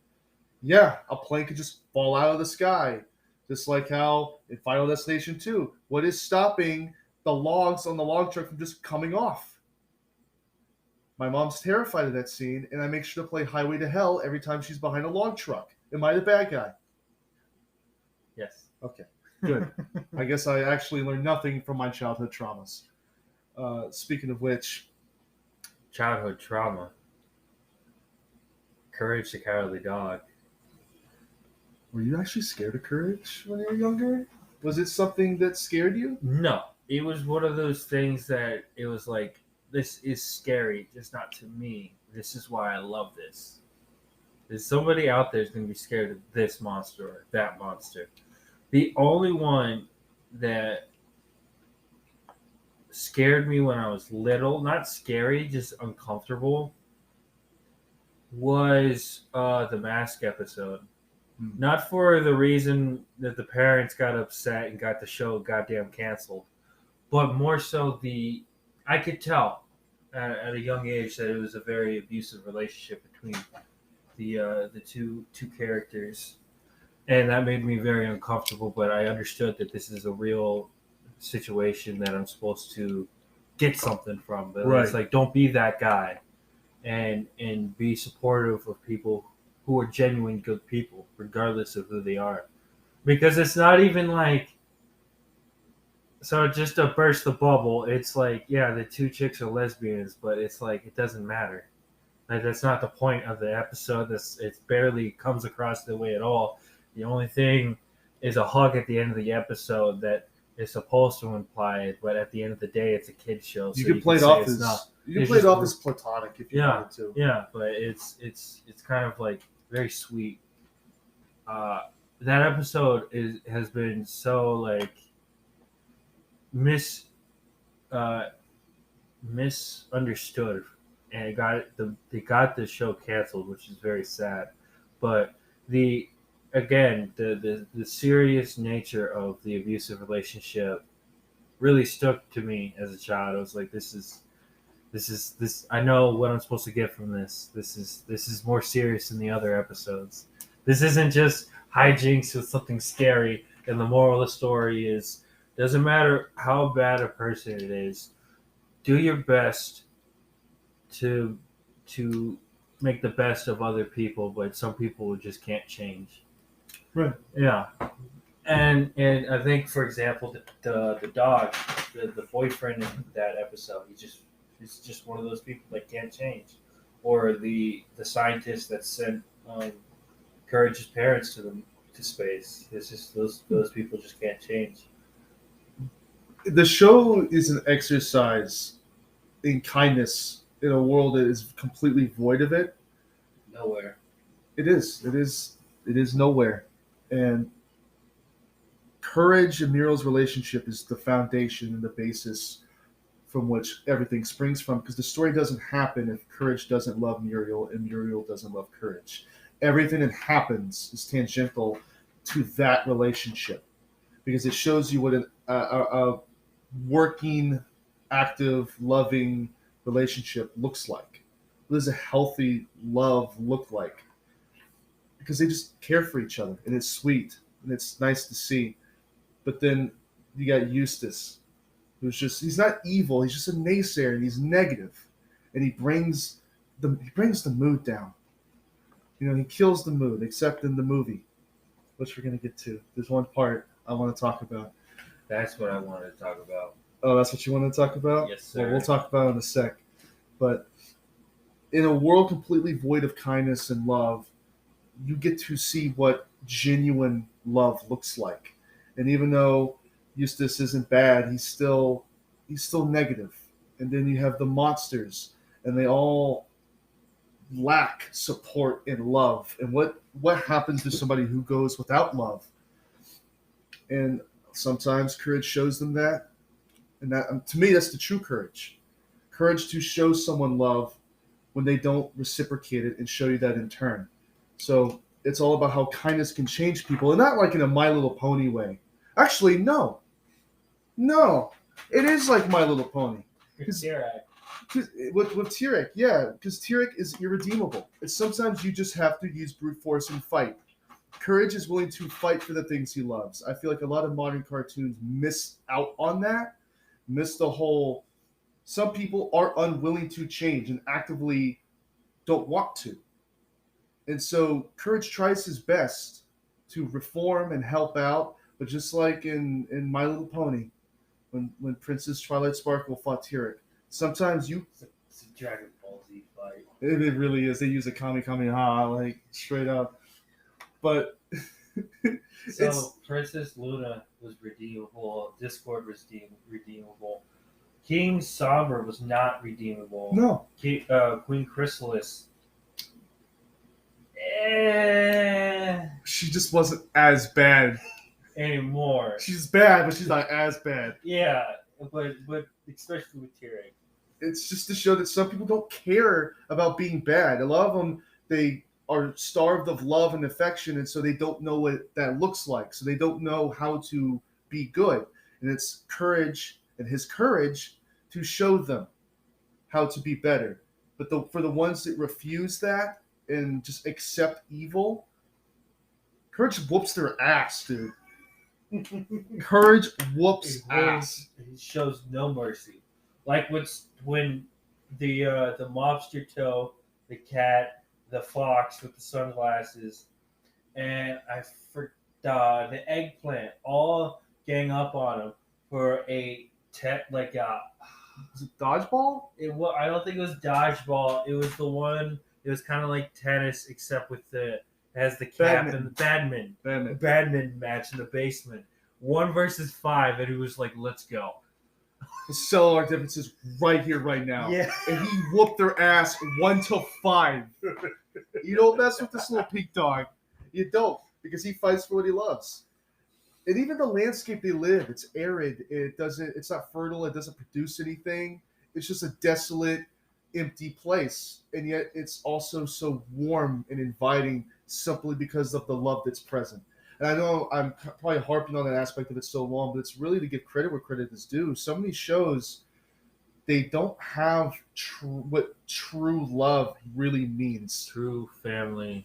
yeah, a plane could just fall out of the sky. Just like how in Final Destination 2, what is stopping the logs on the log truck from just coming off? My mom's terrified of that scene, and I make sure to play Highway to Hell every time she's behind a log truck. Am I the bad guy? Yes. Okay, good. I guess I actually learned nothing from my childhood traumas. Speaking of which, Childhood trauma. Courage the Cowardly Dog. were you actually scared of Courage when you were younger? Was it something that scared you? No, it was one of those things that it was like, this is scary, just not to me. This is why I love this. There's somebody out there who's going to be scared of this monster or that monster. The only one that scared me when I was little, not scary, just uncomfortable, was the Mask episode. Not for the reason that the parents got upset and got the show goddamn canceled, but more so I could tell at a young age that it was a very abusive relationship between the two characters, and that made me very uncomfortable. But I understood that this is a real situation that I'm supposed to get something from. But Right. it's like, don't be that guy, and be supportive of people who are genuine good people, regardless of who they are. Because it's not even like, so just to burst the bubble, it's like, yeah, the two chicks are lesbians, but it's like, it doesn't matter. Like, that's not the point of the episode. It barely comes across that way at all. The only thing is a hug at the end of the episode that is supposed to imply it, but at the end of the day, it's a kid's show. You so can play it say off it's as not. you can It's play it just- off as platonic if you Yeah, wanted to. yeah, but it's kind of like very sweet. That episode has been so like misunderstood, and they got the show canceled, which is very sad. But the serious nature of the abusive relationship really stuck to me as a child. I was like, this is I know what I'm supposed to get from this. This is more serious than the other episodes. This isn't just hijinks with something scary, and the moral of the story is, doesn't matter how bad a person it is, do your best to make the best of other people, but some people just can't change. Right. Yeah. And I think, for example, the dog, the boyfriend in that episode, he's just one of those people that can't change, or the scientist that sent Courage's parents to space. It's just those people just can't change. The show is an exercise in kindness in a world that is completely void of it. Nowhere. It is nowhere. And Courage and Muriel's relationship is the foundation and the basis from which everything springs from, because the story doesn't happen if Courage doesn't love Muriel and Muriel doesn't love Courage. Everything that happens is tangential to that relationship, because it shows you what a working, active, loving relationship looks like. What does a healthy love look like? Because they just care for each other, and it's sweet, and it's nice to see. But then you got Eustace, he's not evil, he's just a naysayer, and he's negative. And he brings the mood down. You know, he kills the mood, except in the movie, which we're going to get to. There's one part I want to talk about. That's what I wanted to talk about. Oh, that's what you want to talk about? Yes, sir. Well, we'll talk about it in a sec. But in a world completely void of kindness and love, you get to see what genuine love looks like. And even though Eustace isn't bad. He's still negative. And then you have the monsters, and they all lack support and love. And what happens to somebody who goes without love? And sometimes courage shows them that, and that to me that's the true courage. Courage to show someone love when they don't reciprocate it and show you that in turn. So it's all about how kindness can change people, and not like in a My Little Pony way. Actually, no, it is like My Little Pony. With Tyrek, yeah, because Tyrek is irredeemable. And sometimes you just have to use brute force and fight. Courage is willing to fight for the things he loves. I feel like a lot of modern cartoons miss out on that, miss the whole. Some people are unwilling to change and actively don't want to. And so Courage tries his best to reform and help out, but just like in My Little Pony, when Princess Twilight Sparkle fought Tyrek, sometimes It's a Dragon Ball Z fight. It really is. They use a Kamehameha, like straight up. But so Princess Luna was redeemable. Discord was redeemable. King Somber was not redeemable. No. Queen Chrysalis. She just wasn't as bad anymore. She's bad, but she's not as bad. Yeah, but especially with Tyrek. It's just to show that some people don't care about being bad. A lot of them, they are starved of love and affection, and so they don't know what that looks like. So they don't know how to be good. And it's courage and his courage to show them how to be better. But for the ones that refuse that and just accept evil, courage whoops their ass, dude. Courage whoops ass. He shows no mercy. Like when the mobster toe, the cat, the fox with the sunglasses, and the eggplant all gang up on him for a was it dodgeball? I don't think it was dodgeball. It was the one. It was kind of like tennis, except with it has the cap and the badminton match in the basement. 1 versus 5, and he was like, "Let's go." The cellular differences right here, right now. Yeah, and he whooped their ass 1-5. You don't mess with this little pink dog. You don't, because he fights for what he loves. And even the landscape they live, it's arid. It's not fertile. It doesn't produce anything. It's just a desolate, empty place. And yet it's also so warm and inviting simply because of the love that's present. And I know I'm probably harping on that aspect of it so long, but it's really to give credit where credit is due. Some of these shows, they don't have what true love really means. True family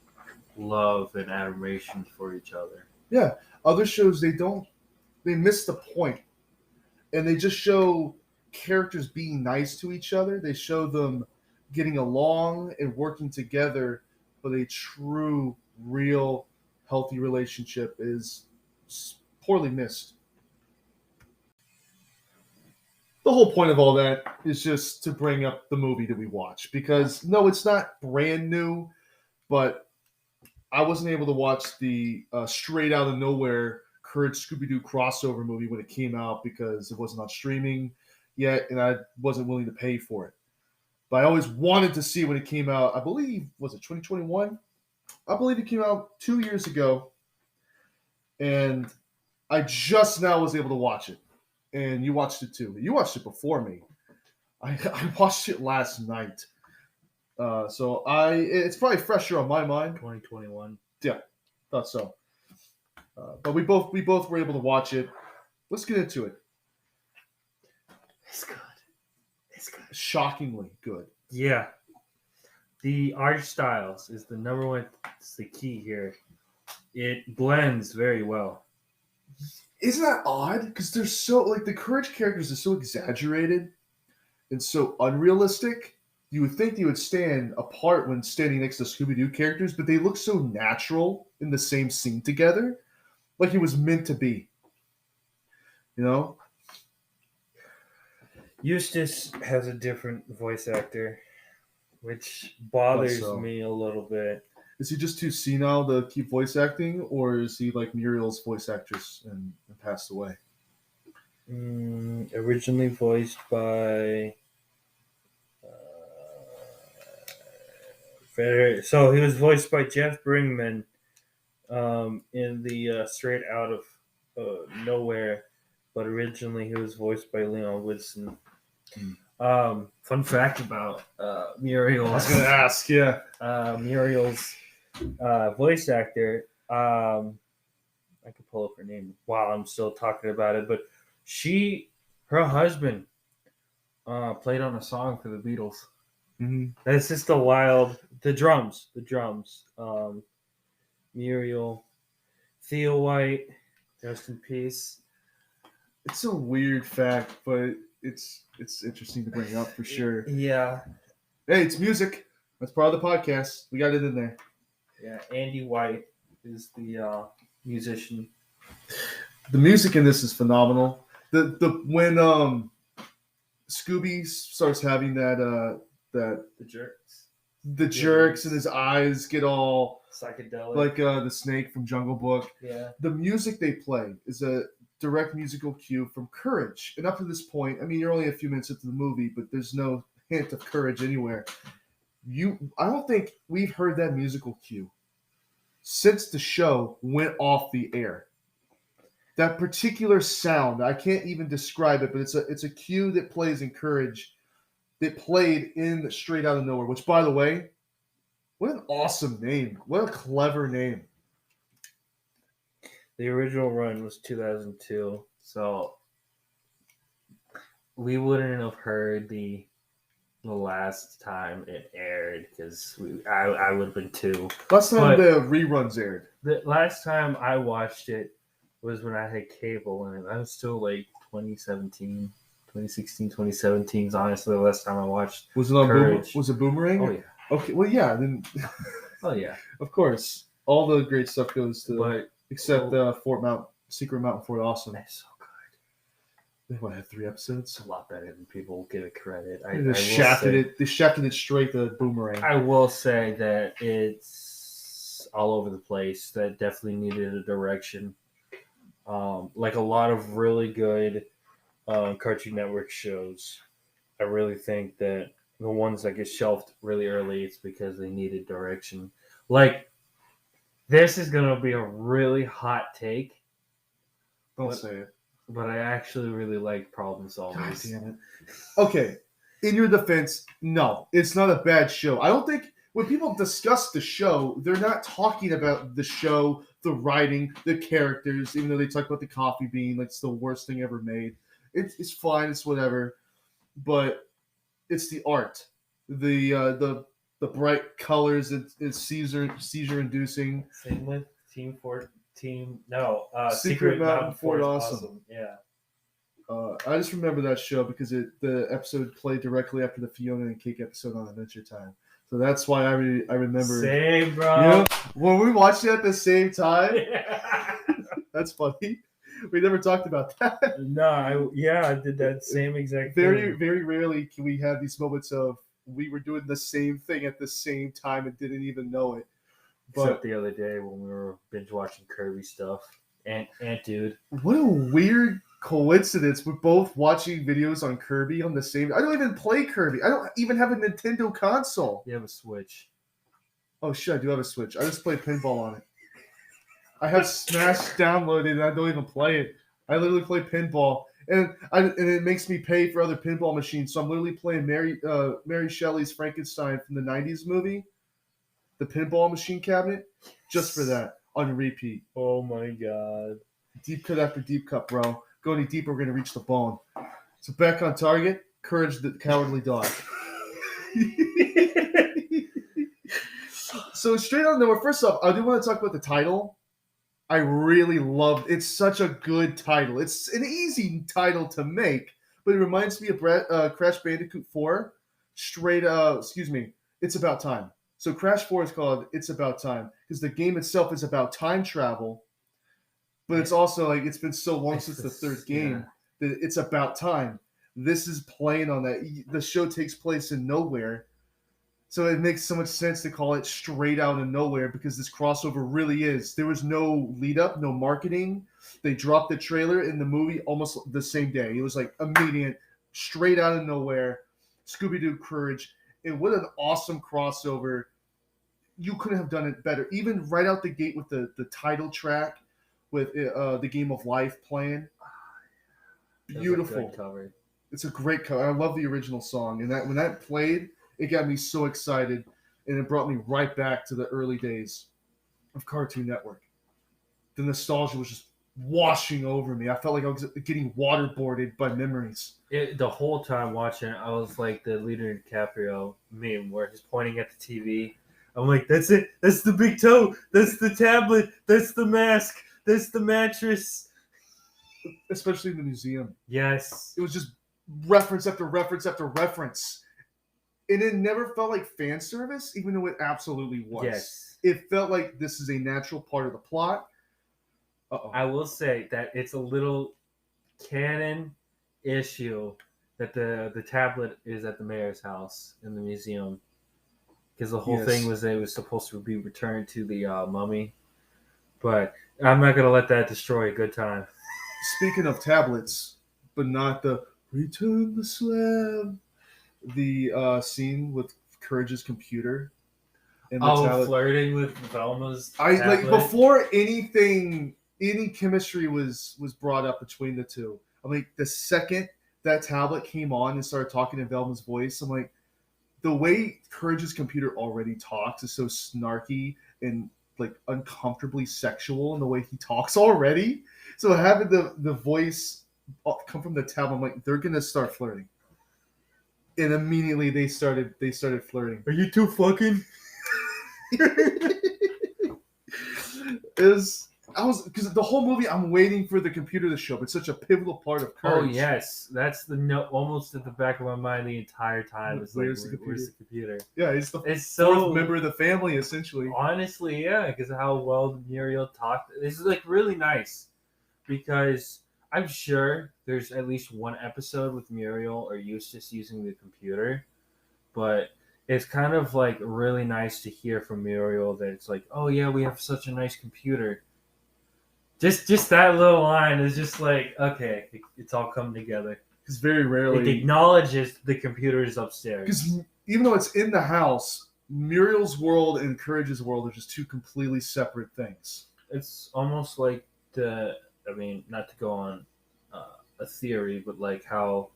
love and admiration for each other. Yeah. Other shows, they miss the point. And they just show characters being nice to each other. They show them getting along and working together, but a true, real, healthy relationship is poorly missed. The whole point of all that is just to bring up the movie that we watch, because no, it's not brand new, but I wasn't able to watch the Straight Outta Nowhere Courage Scooby-Doo crossover movie when it came out because it wasn't on streaming yet, and I wasn't willing to pay for it. But I always wanted to see when it came out. I believe, was it 2021? I believe it came out 2 years ago, and I just now was able to watch it. And you watched it too. You watched it before me. I watched it last night. So it's probably fresher on my mind. 2021. Yeah, thought so. But we both were able to watch it. Let's get into it. It's good. Shockingly good. Yeah. The art styles is the number one. It's the key here. It blends very well. Isn't that odd? Because they're so the Courage characters are so exaggerated and so unrealistic. You would think they would stand apart when standing next to Scooby-Doo characters, but they look so natural in the same scene together, like it was meant to be. You know? Eustace has a different voice actor, which bothers me a little bit. Is he just too senile to keep voice acting, or is he like Muriel's voice actress and passed away? Originally voiced by. So he was voiced by Jeff Bringman in the Straight Out of Nowhere, but originally he was voiced by Leon Woodson. Fun fact about Muriel. I was gonna ask, yeah. Muriel's voice actor. I could pull up her name while I'm still talking about it, but her husband, played on a song for the Beatles. Mm-hmm. That's just a wild. The drums. Muriel, Theo White, rest in peace. It's a weird fact, but it's interesting to bring up for sure. Yeah. Hey, it's music. That's part of the podcast. We got it in there. Yeah, Andy White is the musician. The music in this is phenomenal. When Scooby starts having that The jerks. the jerks and his eyes get all Psychedelic. like the snake from Jungle Book. Yeah. The music they play is a direct musical cue from Courage. And up to this point, I mean, you're only a few minutes into the movie, but there's no hint of Courage anywhere. I don't think we've heard that musical cue since the show went off the air. That particular sound, I can't even describe it, but it's a cue that plays in Courage that played in Straight Outta Nowhere, which, by the way, what an awesome name. What a clever name. The original run was 2002, so we wouldn't have heard the last time it aired because I would have been 2. Last time the reruns aired. The last time I watched it was when I had cable, and I was still like 2016, 2017 is honestly the last time I watched. Was it on Courage. Was it Boomerang? Oh yeah. Okay, well yeah, then Oh yeah. of course. All the great stuff goes to But except Secret Mountain Fort Awesome. That's so good. They had 3 episodes. It's a lot better than people give it credit. They shafted it straight to Boomerang. I will say that it's all over the place. That definitely needed a direction. Like a lot of really good Cartoon Network shows, I really think that the ones that get shelved really early, it's because they needed direction. Like, this is going to be a really hot take. Don't say it. But I actually really like Problem God Solvers. damn it. Okay, in your defense, no, it's not a bad show. I don't think when people discuss the show, they're not talking about the show, the writing, the characters, even though they talk about the coffee bean like it's the worst thing ever made. It's fine, it's whatever. But it's the art. The bright colors, it's seizure inducing. Same with Secret Mountain Fort Awesome. Yeah. I just remember that show because the episode played directly after the Fiona and Cake episode on Adventure Time. So that's why I remember. Same, bro. You know, when we watched it at the same time, that's funny. We never talked about that. No, I did that same exact Very, thing. very rarely can we have these moments of we were doing the same thing at the same time and didn't even know it. Except the other day when we were binge watching Kirby stuff. Ant Dude. What a weird coincidence. We're both watching videos on Kirby on the same. I don't even play Kirby. I don't even have a Nintendo console. You have a Switch. Oh shit, I do have a Switch. I just play pinball on it. I have Smash downloaded and I don't even play it. I literally play pinball. And it makes me pay for other pinball machines. So I'm literally playing Mary Shelley's Frankenstein from the 90s movie, the pinball machine cabinet, just for that on repeat. Oh my god. Deep cut after deep cut, bro. Go any deeper, we're going to reach the bone. So back on target, Courage the Cowardly Dog. So Straight Outta Nowhere, first off, I do want to talk about the title. I really loved it. It's such a good title. It's an easy title to make, but it reminds me of Crash Bandicoot 4. It's About Time. So Crash 4 is called It's About Time because the game itself is about time travel, but it's also like it's been so long since the third game that it's about time. This is playing on that. The show takes place in nowhere, So it makes so much sense to call it Straight Outta Nowhere because this crossover really is. There was no lead up, no marketing. They dropped the trailer in the movie almost the same day. It was like immediate, straight out of nowhere, Scooby Doo Courage. And what an awesome crossover. You couldn't have done it better. Even right out the gate with the title track with the Game of Life playing. Beautiful. Cover. It's a great cover. I love the original song. And that when that played, it got me so excited. And it brought me right back to the early days of Cartoon Network. The nostalgia was just washing over me. I felt like I was getting waterboarded by memories. The whole time watching it, I was like the Leonardo DiCaprio meme where he's pointing at the TV. I'm like, that's it. That's the big toe. That's the tablet. That's the mask. That's the mattress. Especially in the museum. Yes. It was just reference after reference after reference. And it never felt like fan service, even though it absolutely was. Yes. It felt like this is a natural part of the plot. Uh-oh. I will say that it's a little canon issue that the tablet is at the mayor's house in the museum. Because the whole thing was that it was supposed to be returned to the mummy. But I'm not going to let that destroy a good time. Speaking of tablets, but not the return the slam, the scene with Courage's computer. And flirting with Velma's tablet. Like before any chemistry was brought up between the two. I'm like, the second that tablet came on and started talking in Velma's voice, I'm like, the way Courage's computer already talks is so snarky and like uncomfortably sexual in the way he talks already. So having the voice come from the tablet, I'm like, they're gonna start flirting. And immediately they started flirting. Are you two fucking? Because the whole movie I'm waiting for the computer to show up. It's such a pivotal part of Courage. Oh yes, that's the note almost at the back of my mind the entire time. It's where's like, the computer? Where's the computer? Yeah, it's the so, fourth member of the family essentially. Honestly, yeah, because of how well Muriel talked. This is like really nice because I'm sure there's at least one episode with Muriel or Eustace using the computer, but it's kind of like really nice to hear from Muriel that it's like, oh yeah, we have such a nice computer. Just that little line is just like, okay, it's all come together. Because very rarely it acknowledges the computer is upstairs. Because even though it's in the house, Muriel's world and Courage's world are just two completely separate things. It's almost like not to go on a theory, but like how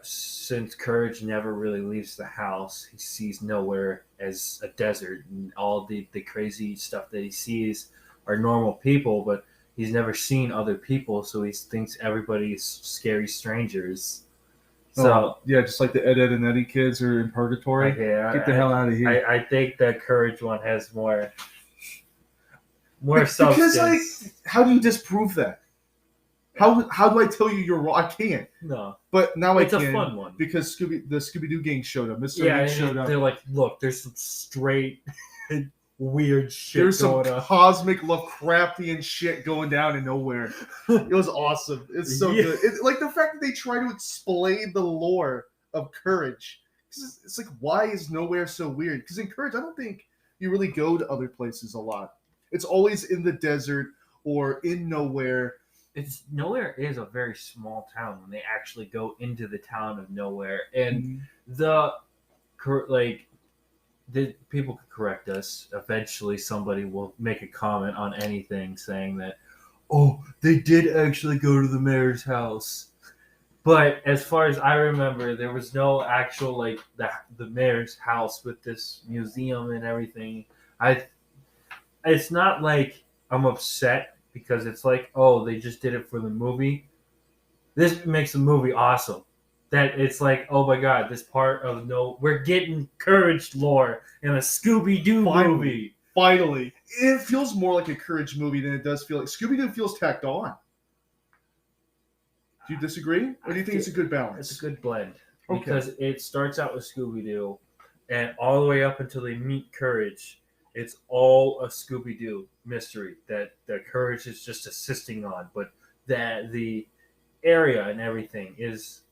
since Courage never really leaves the house, he sees nowhere as a desert, and all the crazy stuff that he sees are normal people, but he's never seen other people, so he thinks everybody's scary strangers. So yeah, just like the Ed and Eddie kids are in purgatory. Get the hell out of here. I think that Courage one has more substance. Because like, how do you disprove that? How do I tell you you're wrong? I can't. No. But now it's I can. It's a fun one. Because the Scooby-Doo gang showed up. Mr. Hank showed up. They're like, look, there's some straight weird shit There's going some on. Cosmic Lovecraftian shit going down in nowhere. It was awesome. It's so good. Like the fact that they try to explain the lore of Courage. It's like, why is nowhere so weird? Because in Courage, I don't think you really go to other places a lot. It's always in the desert or in nowhere. Nowhere is a very small town when they actually go into the town of Nowhere, and the people could correct us. Eventually, somebody will make a comment on anything saying that, oh, they did actually go to the mayor's house. But as far as I remember, there was no actual the mayor's house with this museum and everything. It's not like I'm upset because it's like, oh, they just did it for the movie. This makes the movie awesome. That it's like, oh my god, this part of we're getting Courage lore in a Scooby-Doo movie. Finally. It feels more like a Courage movie than it does feel like Scooby-Doo feels tacked on. Do you disagree? Or do you think it's a good balance? It's a good blend. Okay. Because it starts out with Scooby-Doo, and all the way up until they meet Courage, it's all a Scooby-Doo mystery that Courage is just assisting on, but that the area and everything is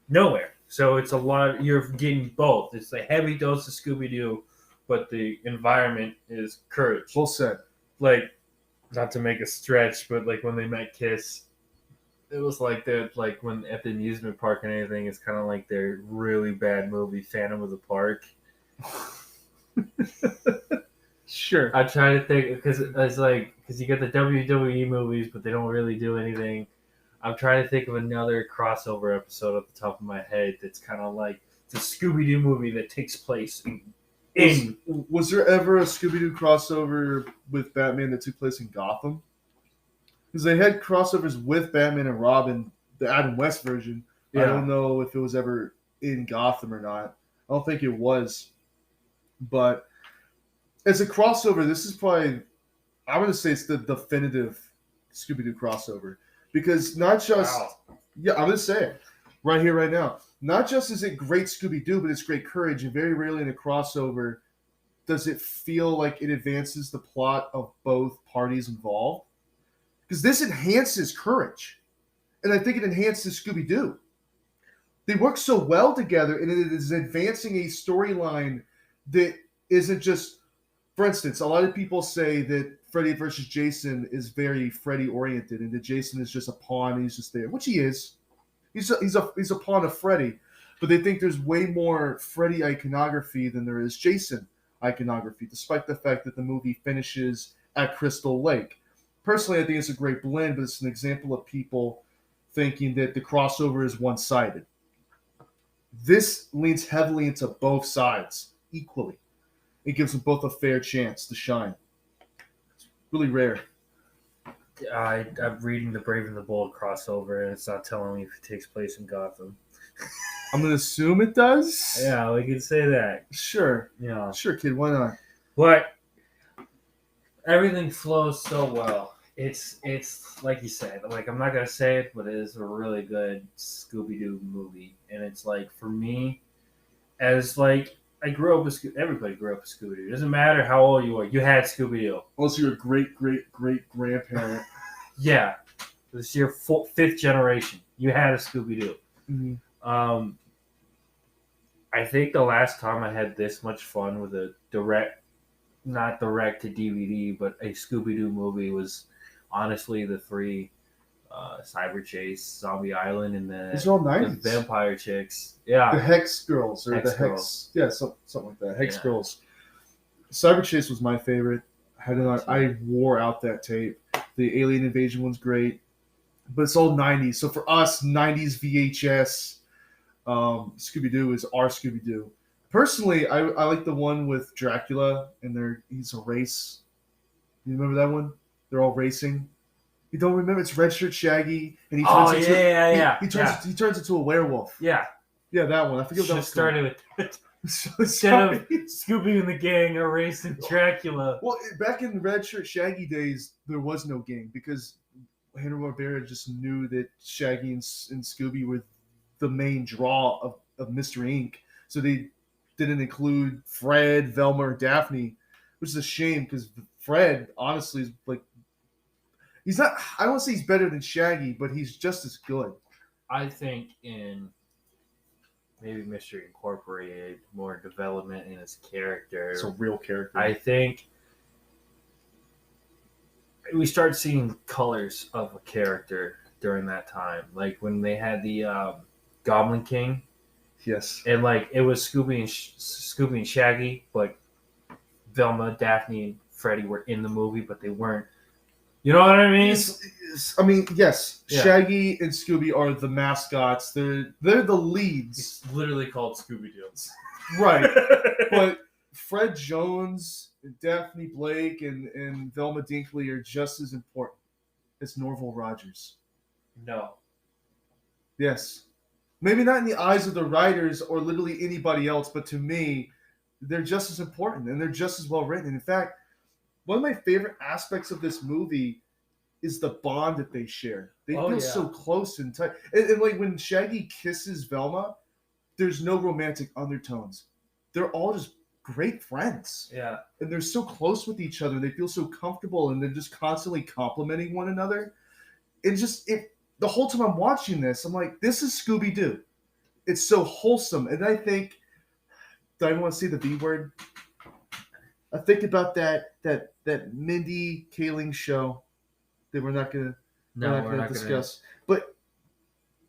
Nowhere. So it's a lot. You're getting both. It's a heavy dose of Scooby Doo, but the environment is Courage. Well said. Like, not to make a stretch, but like when they met Kiss, it was like they're like when at the amusement park and anything. It's kind of like their really bad movie, Phantom of the Park. Sure. I try to think because it's like because you get the WWE movies, but they don't really do anything. I'm trying to think of another crossover episode off the top of my head that's kind of like it's a Scooby Doo movie that takes place in. Was there ever a Scooby Doo crossover with Batman that took place in Gotham? Because they had crossovers with Batman and Robin, the Adam West version. Yeah. I don't know if it was ever in Gotham or not. I don't think it was. But as a crossover, this is probably, I'm going to say it's the definitive Scooby-Doo crossover. Because not just, yeah, I'm going to say it right here, right now. Not just is it great Scooby-Doo, but it's great Courage. And very rarely in a crossover does it feel like it advances the plot of both parties involved. Because this enhances Courage. And I think it enhances Scooby-Doo. They work so well together, and it is advancing a storyline that isn't just, for instance, a lot of people say that Freddy versus Jason is very Freddy-oriented, and that Jason is just a pawn, and he's just there, which he is. He's a pawn of Freddy, but they think there's way more Freddy iconography than there is Jason iconography, despite the fact that the movie finishes at Crystal Lake. Personally, I think it's a great blend, but it's an example of people thinking that the crossover is one-sided. This leans heavily into both sides equally. It gives them both a fair chance to shine. It's really rare. I'm reading the Brave and the Bold crossover, and it's not telling me if it takes place in Gotham. I'm going to assume it does. Yeah, we can say that. Sure. Yeah. Sure, kid. Why not? But everything flows so well. It's like you said. Like I'm not gonna say it, but it is a really good Scooby-Doo movie, and it's like for me, as like I grew up with everybody grew up with Scooby-Doo. It doesn't matter how old you are, you had Scooby-Doo. Also, your great grandparent. Yeah, this is your fifth generation. You had a Scooby-Doo. Mm-hmm. I think the last time I had this much fun with a not direct to DVD, but a Scooby-Doo movie was honestly the three Cyber Chase, Zombie Island, and the Vampire Chicks. Yeah. The Hex Girls. Or Hex the Girls. Hex. Yeah, something like that. Hex Girls. Cyber Chase was my favorite. I wore out that tape. The Alien Invasion one's great. But it's all 90s. So for us, 90s VHS, Scooby-Doo is our Scooby-Doo. Personally, I like the one with Dracula and he's a race. You remember that one? They're all racing. You don't remember? It's Red Shirt Shaggy, and he turns into a werewolf. Yeah, that one. I forget what that was. Started with instead of Scooby and the gang are racing Dracula. Well, back in the Red Shirt Shaggy days, there was no gang because Hanna-Barbera just knew that Shaggy and Scooby were the main draw of Mr. Inc. So they didn't include Fred, Velma, or Daphne, which is a shame because Fred, honestly, is like he's not. I don't say he's better than Shaggy, but he's just as good. I think in maybe Mystery Incorporated, more development in his character. It's a real character. I think we start seeing colors of a character during that time, like when they had the Goblin King. Yes. And like it was Scooby and Shaggy, but Velma, Daphne, and Freddy were in the movie, but they weren't. You know what I mean? Yes. Yeah. Shaggy and Scooby are the mascots. They're the leads. It's literally called Scooby-Doo. Right. But Fred Jones, Daphne Blake, and Velma Dinkley are just as important as Norval Rogers. No. Yes. Maybe not in the eyes of the writers or literally anybody else, but to me, they're just as important and they're just as well written. And in fact, one of my favorite aspects of this movie is the bond that they share. They feel so close and tight. And like when Shaggy kisses Velma, there's no romantic undertones. They're all just great friends. Yeah. And they're so close with each other. They feel so comfortable and they're just constantly complimenting one another. The whole time I'm watching this, I'm like, this is Scooby-Doo. it's so wholesome. And I think, do I even want to say the B word? I think about that Mindy Kaling show that we're not gonna discuss. But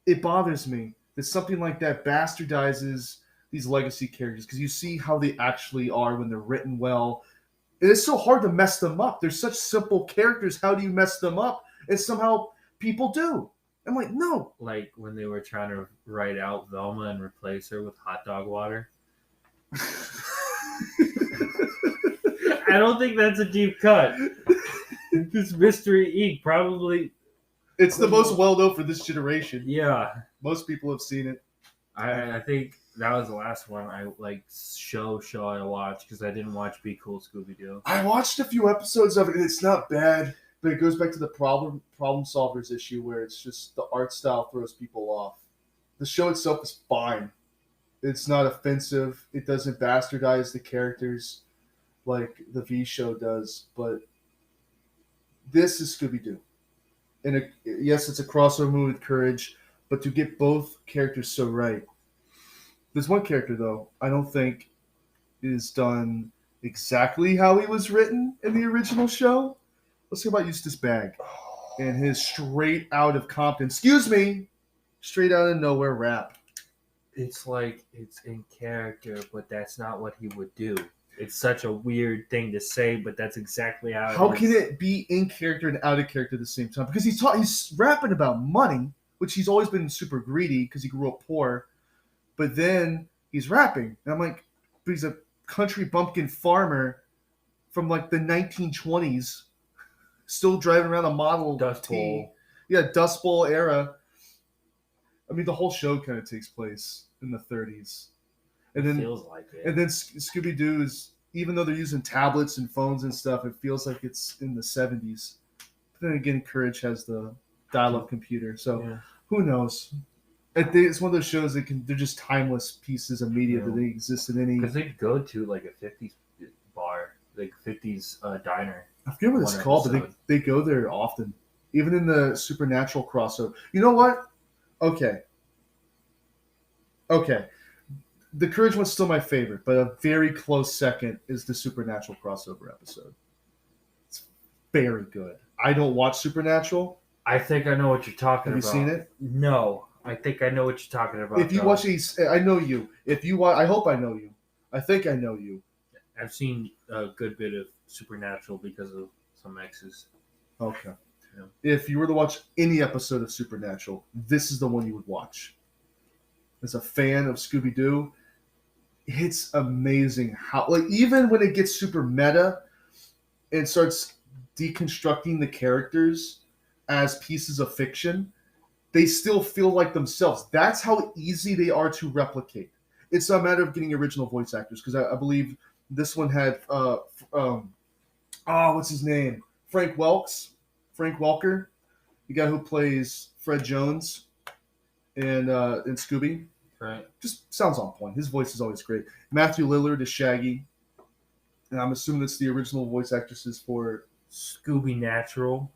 it bothers me that something like that bastardizes these legacy characters, because you see how they actually are when they're written well. And it's so hard to mess them up. They're such simple characters. How do you mess them up? And somehow people do. I'm like, no. Like when they were trying to write out Velma and replace her with hot dog water. I don't think that's a deep cut. This Mystery Inc. probably. It's the most well known for this generation. Yeah. Most people have seen it. I think that was the last one I like show I watched, because I didn't watch Be Cool Scooby Doo. I watched a few episodes of it, and it's not bad, but it goes back to the problem solvers issue, where it's just the art style throws people off. The show itself is fine. It's not offensive. It doesn't bastardize the characters like the V show does, but this is Scooby Doo. And yes, it's a crossover movie with Courage, but to get both characters so right. There's one character, though, I don't think is done exactly how he was written in the original show. Let's talk about Eustace Bagg and his Straight Out of Compton. Straight Outta Nowhere rap. It's like it's in character, but that's not what he would do. It's such a weird thing to say, but that's exactly how. How can it be in character and out of character at the same time? Because he's rapping about money, which he's always been super greedy because he grew up poor. But then he's rapping, and I'm like, but he's a country bumpkin farmer from like the 1920s, still driving around a Model Dust T. Bowl. Yeah, Dust Bowl era. I mean, the whole show kind of takes place in the 30s. And then, feels like it. And then Scooby Doo is, even though they're using tablets and phones and stuff, it feels like it's in the 70s. But then again, Courage has the dial-up computer, so who knows? It's one of those shows they're just timeless pieces of media that they exist in any. Because they go to like a 50s bar, like 50s diner. I forget what it's called, but they go there often, even in the Supernatural crossover. You know what? Okay. The Courage one's still my favorite, but a very close second is the Supernatural crossover episode. It's very good. I don't watch Supernatural. I think I know what you're talking about. Have you seen it? No. I think I know what you're talking about. If you watch these, I know you. If you watch, I hope I know you. I think I know you. I've seen a good bit of Supernatural because of some exes. Okay. Yeah. If you were to watch any episode of Supernatural, this is the one you would watch. As a fan of Scooby-Doo, it's amazing how, like, even when it gets super meta and starts deconstructing the characters as pieces of fiction, they still feel like themselves. That's how easy they are to replicate. It's a matter of getting original voice actors, because I believe this one had what's his name? Frank Welker, the guy who plays Fred Jones in Scooby. Right. Just sounds on point. His voice is always great. Matthew Lillard is Shaggy. And I'm assuming that's the original voice actresses for Scooby Natural.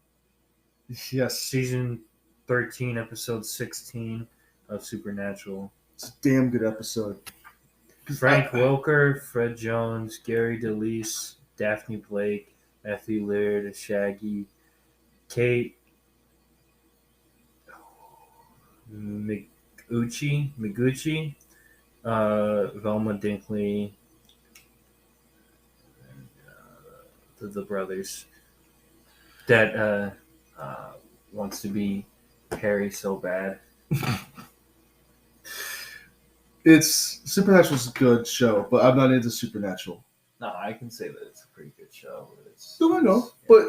Yes. Season 13, episode 16 of Supernatural. It's a damn good episode. Frank Welker, Fred Jones, Gary DeLise, Daphne Blake, Matthew Lillard, Shaggy, Kate Miguchi, Velma Dinkley, and the brothers that wants to be Harry so bad. Supernatural's a good show, but I'm not into Supernatural. No, I can say that it's a pretty good show. I know, but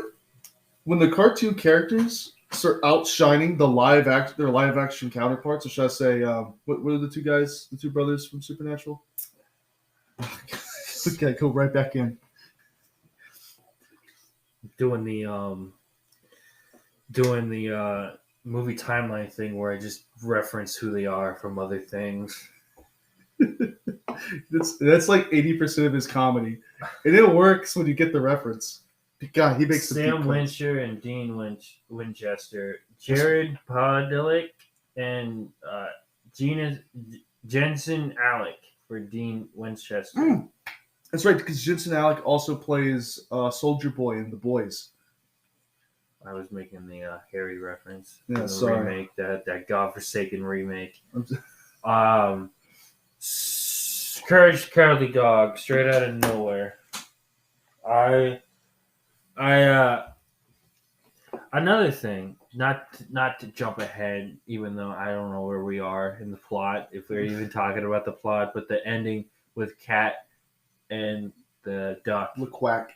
when the cartoon characters start outshining their live action counterparts, or should I say, what are the two brothers from Supernatural? Okay, go right back in. Doing the movie timeline thing where I just reference who they are from other things. That's like 80% of his comedy, and it works when you get the reference. God, he makes Sam Wincher and Dean Winchester, Jared Padalecki, and Jensen Alec for Dean Winchester. Mm. That's right, because Jensen Alec also plays Soldier Boy in The Boys. I was making the Harry reference. Yeah, the sorry. remake, that godforsaken remake. Courage Cowardly Dog, Straight Outta Nowhere. Another thing, not to jump ahead, even though I don't know where we are in the plot, if we're even talking about the plot, but the ending with Cat and the duck, LeQuack.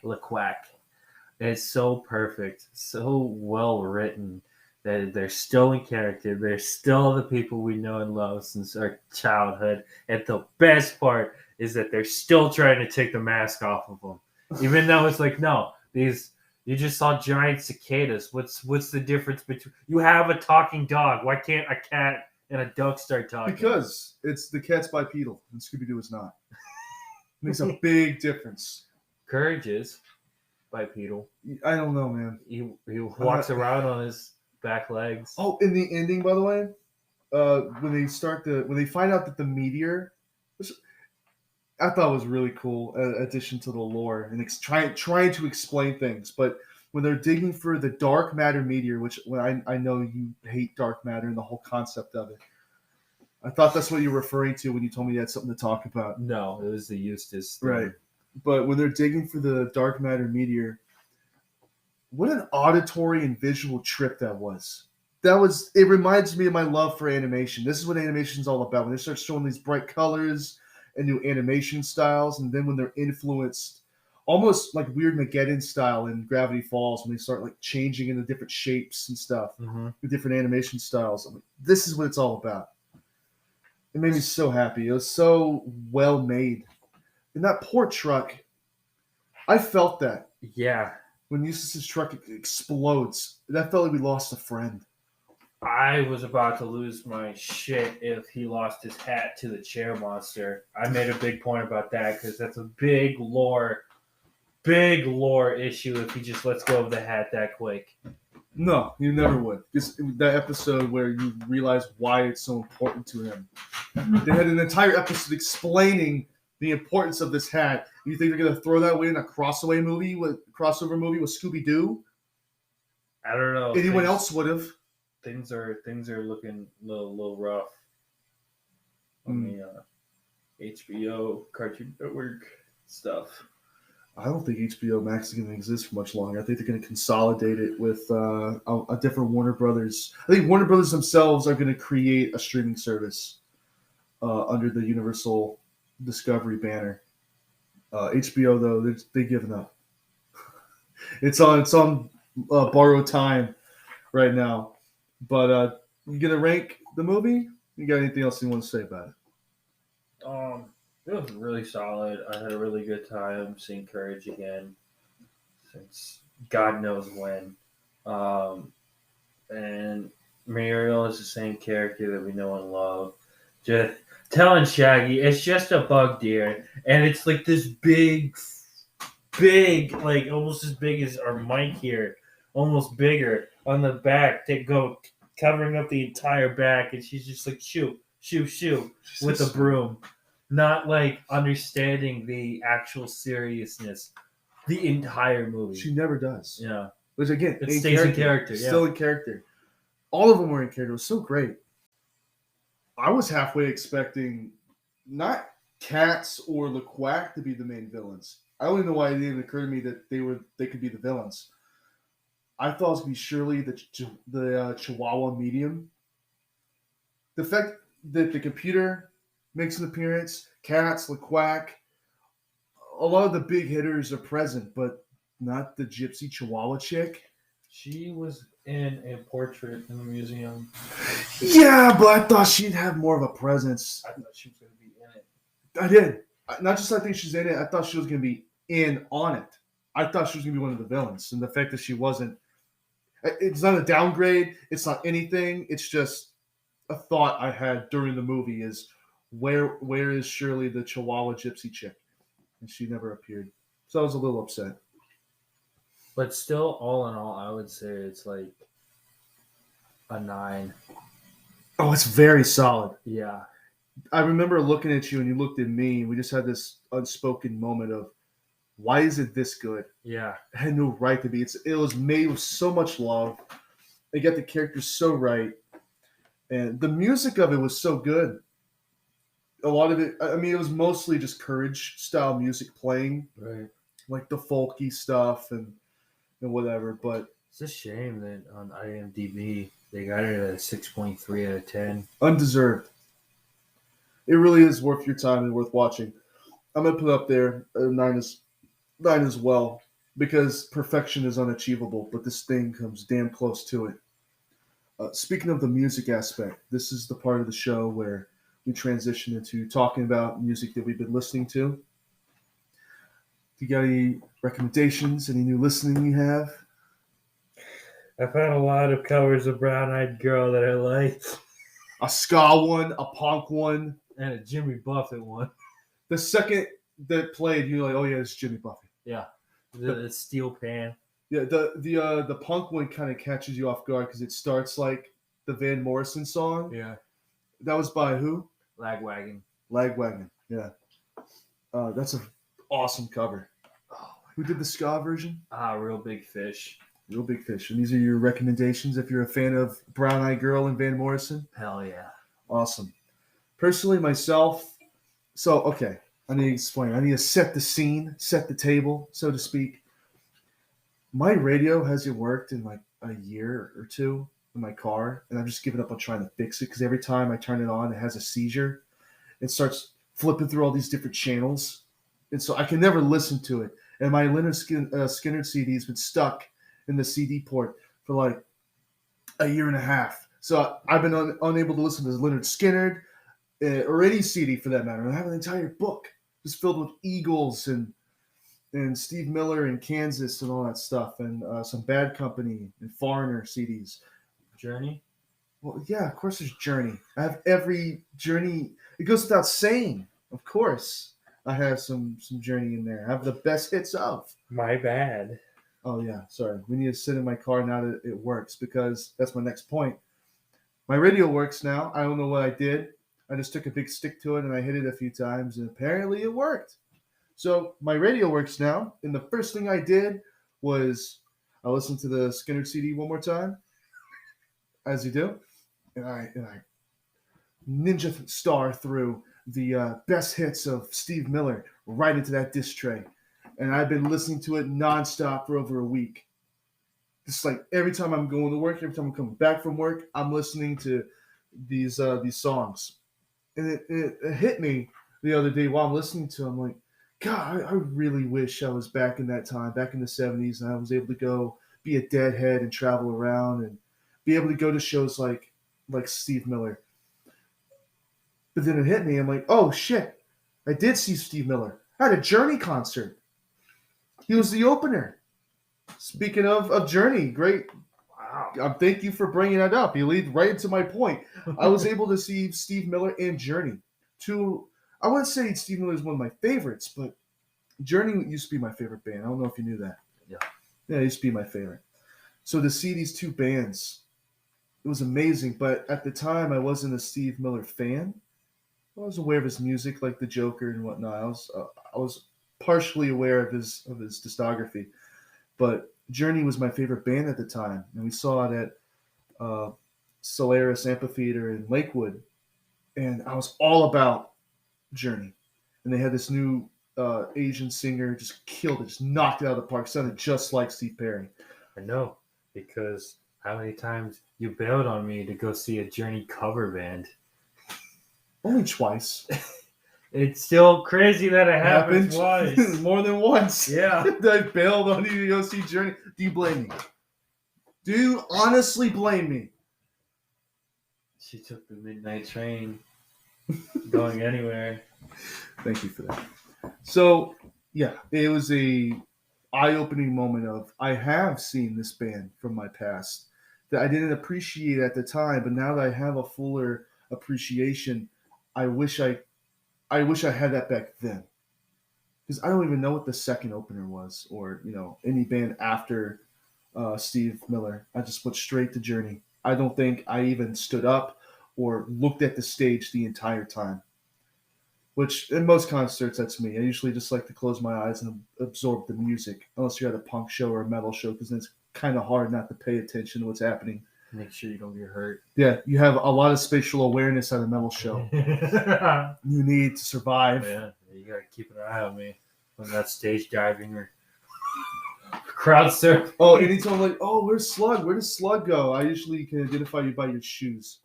it's so perfect, so well written that they're still in character. They're still the people we know and love since our childhood. And the best part is that they're still trying to take the mask off of them, even though it's like, no, these. You just saw giant cicadas. What's the difference between you have a talking dog? Why can't a cat and a duck start talking? Because it's the cat's bipedal and Scooby-Doo is not. It makes a big difference. Courage is bipedal. I don't know, man. He walks around on his back legs. Oh, in the ending, by the way, when they find out that the meteor, I thought was really cool addition to the lore and trying to explain things. But when they're digging for the dark matter meteor, which I know you hate dark matter and the whole concept of it, I thought that's what you were referring to when you told me you had something to talk about. No, it was the Eustace thing. Right. But when they're digging for the dark matter meteor, what an auditory and visual trip that was. It reminds me of my love for animation. This is what animation is all about. When they start showing these bright colors and new animation styles, and then when they're influenced almost like Weird Mageddon style in Gravity Falls, when they start like changing into different shapes and stuff with different animation styles. I'm like, this is what it's all about. It made me so happy. It was so well made. And that poor truck, I felt that. Yeah. When Eustace's truck explodes, that felt like we lost a friend. I was about to lose my shit if he lost his hat to the chair monster. I made a big point about that because that's a big lore issue if he just lets go of the hat that quick. No, you never would. That episode where you realize why it's so important to him. They had an entire episode explaining the importance of this hat. You think they're going to throw that away in a crossover movie with Scooby-Doo? I don't know. Anyone else would have. Things are looking a little rough on the HBO Cartoon Network stuff. I don't think HBO Max is going to exist for much longer. I think they're going to consolidate it with a different Warner Brothers. I think Warner Brothers themselves are going to create a streaming service under the Universal Discovery banner. HBO though, they've given up. It's on borrowed time right now. But you gonna rank the movie? You got anything else you want to say about it? It was really solid. I had a really good time seeing Courage again since God knows when. And Muriel is the same character that we know and love. Just telling Shaggy, it's just a bug deer, and it's like this big, like almost as big as our mic here, almost bigger on the back. They go covering up the entire back, and she's just like shoo with a broom, not like understanding the actual seriousness. The entire movie, she never does. Yeah, which again, it stays in character. Still in character. All of them were in character. It was so great. I was halfway expecting not Cats or LeQuack to be the main villains. I don't even know why it didn't occur to me that they could be the villains. I thought it was going to be Shirley, the Chihuahua medium. The fact that the computer makes an appearance, Cats, LeQuack, a lot of the big hitters are present, but not the gypsy Chihuahua chick. She was in a portrait in the museum. Yeah, but I thought she'd have more of a presence. I thought she was going to be in it. I did. Not just I think she's in it. I thought she was going to be in on it. I thought she was going to be one of the villains. And the fact that she wasn't, it's not a downgrade. It's not anything. It's just a thought I had during the movie is where is Shirley, the Chihuahua gypsy chick? And she never appeared. So I was a little upset. But still, all in all, I would say it's like a 9. Oh, it's very solid. Yeah. I remember looking at you and you looked at me, and we just had this unspoken moment of, why is it this good? Yeah. It had no right to be. It was made with so much love. They got the characters so right, and the music of it was so good. A lot of it, I mean, it was mostly just Courage style music playing, Right. like the folky stuff and whatever. But It's a shame that on IMDb they got it at a 6.3 out of 10. undeserved. It really is worth your time and worth watching. I'm gonna put up there nine as well, because perfection is unachievable, but this thing comes damn close to it. Speaking of the music aspect, this is the part of the show where we transition into talking about music that we've been listening to. You got any recommendations? Any new listening you have? I found a lot of covers of Brown Eyed Girl that I liked, A ska one, a punk one. and a Jimmy Buffett one. The second that played, you're like, oh yeah, it's Jimmy Buffett. Yeah, the steel pan. Yeah, the punk one kind of catches you off guard because it starts like the Van Morrison song. Yeah, That was by who? Lagwagon. Lagwagon. Yeah. That's an awesome cover. Oh, Who did the ska version? Real Big Fish. Real Big Fish. And these are your recommendations if you're a fan of Brown Eyed Girl and Van Morrison? Hell yeah. Awesome. Personally, myself, so, okay, I need to explain. I need to set the scene, set the table, so to speak. My radio hasn't worked in like a year or two in my car, and I've just given up on trying to fix it because every time I turn it on, it has a seizure. It starts flipping through all these different channels, and so I can never listen to it. And my Leonard Skinner CD has been stuck in the CD port for like a year and a half. So I've been unable to listen to Leonard Skinner or any CD for that matter. I have an entire book just filled with Eagles and Steve Miller and Kansas and all that stuff, and some Bad Company and Foreigner CDs. Journey? Well, yeah, of course there's Journey. I have every Journey. It goes without saying, of course. I have some Journey in there. I have the best hits of. My bad. Oh, yeah, sorry. We need to sit in my car now that it works, because that's my next point. My radio works now. I don't know what I did. I just took a big stick to it and I hit it a few times, and apparently it worked. So my radio works now, and the first thing I did was I listened to the Skinner CD one more time, as you do, and I ninja star through the best hits of Steve Miller right into that disc tray, and I've been listening to it nonstop for over a week. Just like every time I'm going to work, every time I'm coming back from work, I'm listening to these songs, and it hit me the other day while I'm listening to them. I'm like, God, I really wish I was back in that time, back in the 70s, and I was able to go be a deadhead and travel around and be able to go to shows like Steve Miller. But then it hit me. I'm like, oh, shit. I did see Steve Miller. I had a Journey concert. He was the opener. Speaking of Journey, great. Wow. Thank you for bringing that up. You lead right into my point. I was able to see Steve Miller and Journey. I wouldn't say Steve Miller is one of my favorites, but Journey used to be my favorite band. I don't know if you knew that. Yeah. Yeah, it used to be my favorite. So to see these two bands, it was amazing. But at the time, I wasn't a Steve Miller fan. I was aware of his music, like The Joker and whatnot. I was partially aware of his discography. But Journey was my favorite band at the time. And we saw it at Solaris Amphitheater in Lakewood. And I was all about Journey, and they had this new Asian singer, just killed it, just knocked it out of the park, sounded just like Steve Perry. I know, because how many times you bailed on me to go see a Journey cover band? Only twice. It's still crazy that it happened twice. More than once. Yeah. I bailed on you to go see Journey. Do you blame me? Do you honestly blame me? She took the midnight train. Going anywhere. Thank you for that. So, yeah, it was a eye-opening moment of, I have seen this band from my past that I didn't appreciate at the time, but now that I have a fuller appreciation, I wish I had that back then. Because I don't even know what the second opener was, or any band after Steve Miller. I just went straight to Journey. I don't think I even stood up or looked at the stage the entire time. which in most concerts, that's me. I usually just like to close my eyes and absorb the music, unless you're at a punk show or a metal show, because then it's kind of hard not to pay attention to what's happening. Make sure you don't get hurt. Yeah, you have a lot of spatial awareness at a metal show. You need to survive. Yeah, you gotta keep an eye on me when I'm not stage diving or crowd surf. Oh, anytime like, oh, where's Slug? Where does Slug go? I usually can identify you by your shoes.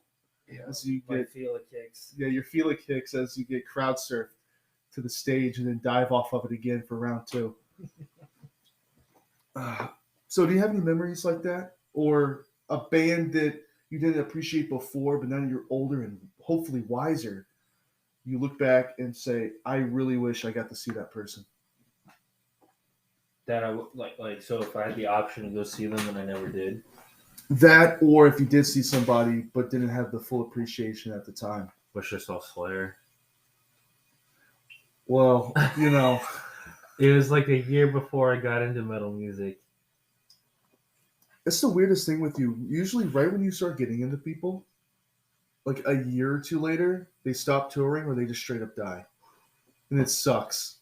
Yeah, as you my get feel it kicks. Yeah, your Fila kicks as you get crowd surfed to the stage and then dive off of it again for round 2. So do you have any memories like that? Or a band that you didn't appreciate before, but now you're older and hopefully wiser, you look back and say, I really wish I got to see that person. That I would like. So if I had the option to go see them and I never did. That, or if you did see somebody but didn't have the full appreciation at the time. Wish I saw Slayer. Well, you know. It was like a year before I got into metal music. It's the weirdest thing with you. Usually right when you start getting into people, like a year or 2 later, they stop touring or they just straight up die. And it sucks.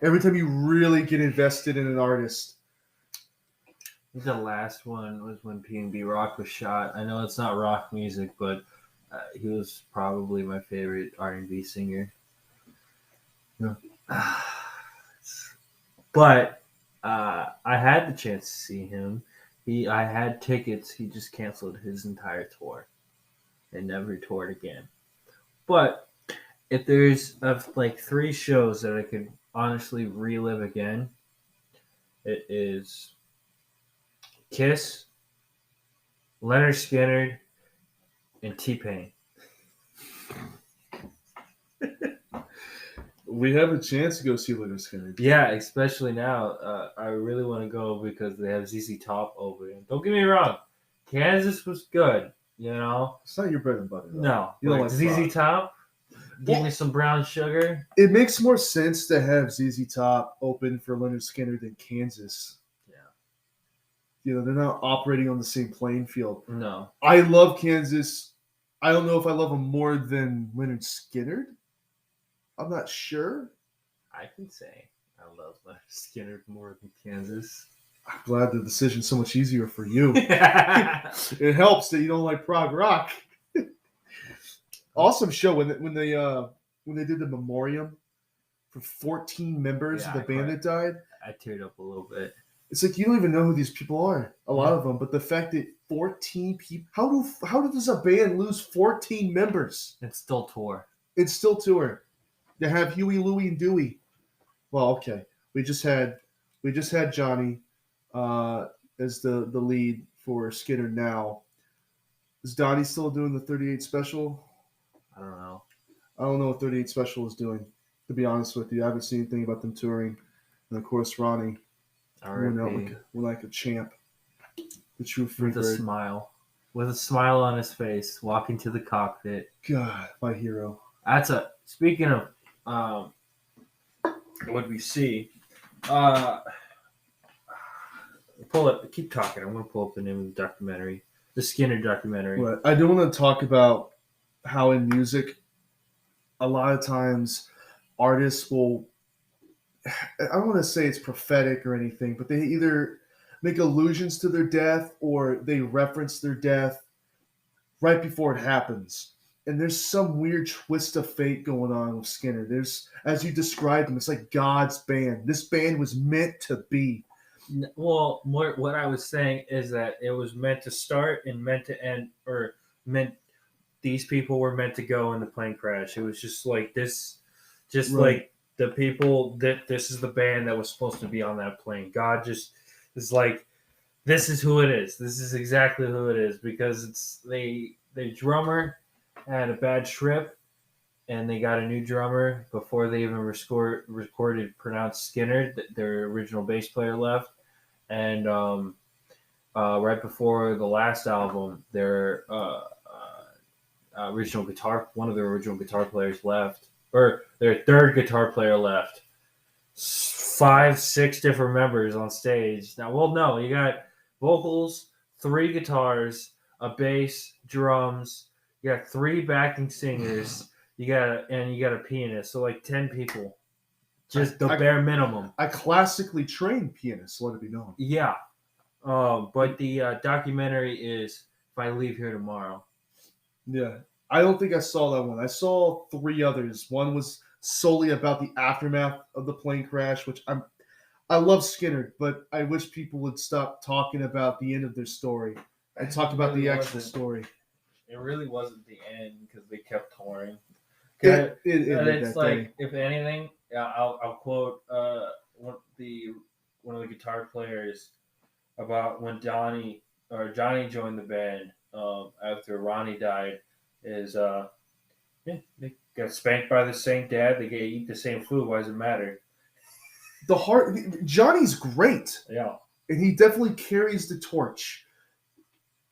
Every time you really get invested in an artist. The last one was when P&B Rock was shot. I know it's not rock music, but he was probably my favorite R&B singer. Yeah. But I had the chance to see him. I had tickets. He just canceled his entire tour and never toured again. But if there's like 3 shows that I could honestly relive again, it is Kiss, Leonard Skinner, and T-Pain. We have a chance to go see Leonard Skinner. Yeah, especially now. I really want to go because they have ZZ Top over there. Don't get me wrong, Kansas was good. You know, It's not your bread and butter, though. no, You don't like like ZZ rock. Top. Give Well- me some brown sugar. It makes more sense to have ZZ Top open for Leonard Skinner than Kansas. Yeah. You know, they're not operating on the same playing field. No, I love Kansas. I don't know if I love them more than Leonard Skinner. I'm not sure. I can say I love Leonard Skinner more than Kansas. I'm glad the decision's so much easier for you. Yeah, It helps that you don't like prog rock. Awesome show when they did the memoriam for 14 members of the I band cried. that died. I teared up a little bit. It's like you don't even know who these people are. A lot of them, but the fact that 14 people, how does a band lose 14 members And still tour. and still tour? They have Huey, Louie, and Dewey. Well, okay, we just had Johnny as the lead for Skinner now. Is Donnie still doing the 38 special? I don't know. I don't know what 38 Special is doing, to be honest with you. I haven't seen anything about them touring. And of course, Ronnie went out like a champ. The true With a freebird. smile. With a smile on his face, walking to the cockpit. God, my hero. Speaking of what we see, keep talking. I'm going to pull up the name of the documentary. The Skinner documentary. But I do want to talk about how in music, a lot of times artists will, I don't want to say it's prophetic or anything, but they either make allusions to their death or they reference their death right before it happens. And there's some weird twist of fate going on with Skinner. There's, as you described him, it's like God's band. This band was meant to be. Well, what I was saying is that it was meant to start and meant to end, or these people were meant to go in the plane crash. It was just like this, like the people that this is the band that was supposed to be on that plane. God just is like, this is who it is. This is exactly who it is, because it's the drummer had a bad trip and they got a new drummer before they even recorded pronounced Skinner. Their original bass player left. And right before the last album, their one of their original guitar players left, or their third guitar player left. 5-6 different members on stage. Now, well, no, you got vocals, 3 guitars, a bass, drums. You got 3 backing singers. you got a pianist, so like 10 people, just the I- bare minimum. I classically trained pianist, let it be known. Yeah, but the documentary is If I Leave Here Tomorrow. Yeah. I don't think I saw that one. I saw 3 others. One was solely about the aftermath of the plane crash, which I love Skinner, but I wish people would stop talking about the end of their story and talk about the actual story. It really wasn't the end because they kept touring. It And ended it's that like, day. if anything, I'll quote one of the guitar players about when Johnny joined the band after Ronnie died. Is they got spanked by the same dad. They get to eat the same food. Why does it matter? Johnny's great, Yeah, and he definitely carries the torch,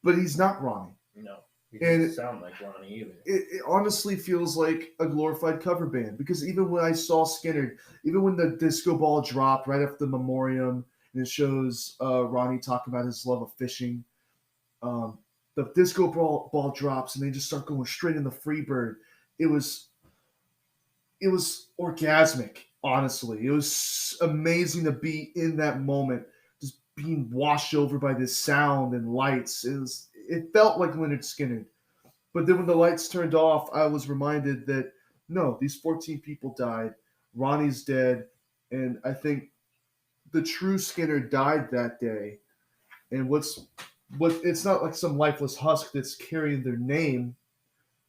but he's not Ronnie. no, he And doesn't sound like Ronnie either. It honestly feels like a glorified cover band because even when I saw Skinner, even when the disco ball dropped right after the memoriam and it shows Ronnie talking about his love of fishing, the disco ball drops and they just start going straight in the Freebird. It was orgasmic, honestly. It was amazing to be in that moment, just being washed over by this sound and lights. It felt like Leonard Skinner. But then when the lights turned off, I was reminded that no, these 14 people died. Ronnie's dead, and I think the true Skinner died that day. And what it's not like some lifeless husk that's carrying their name,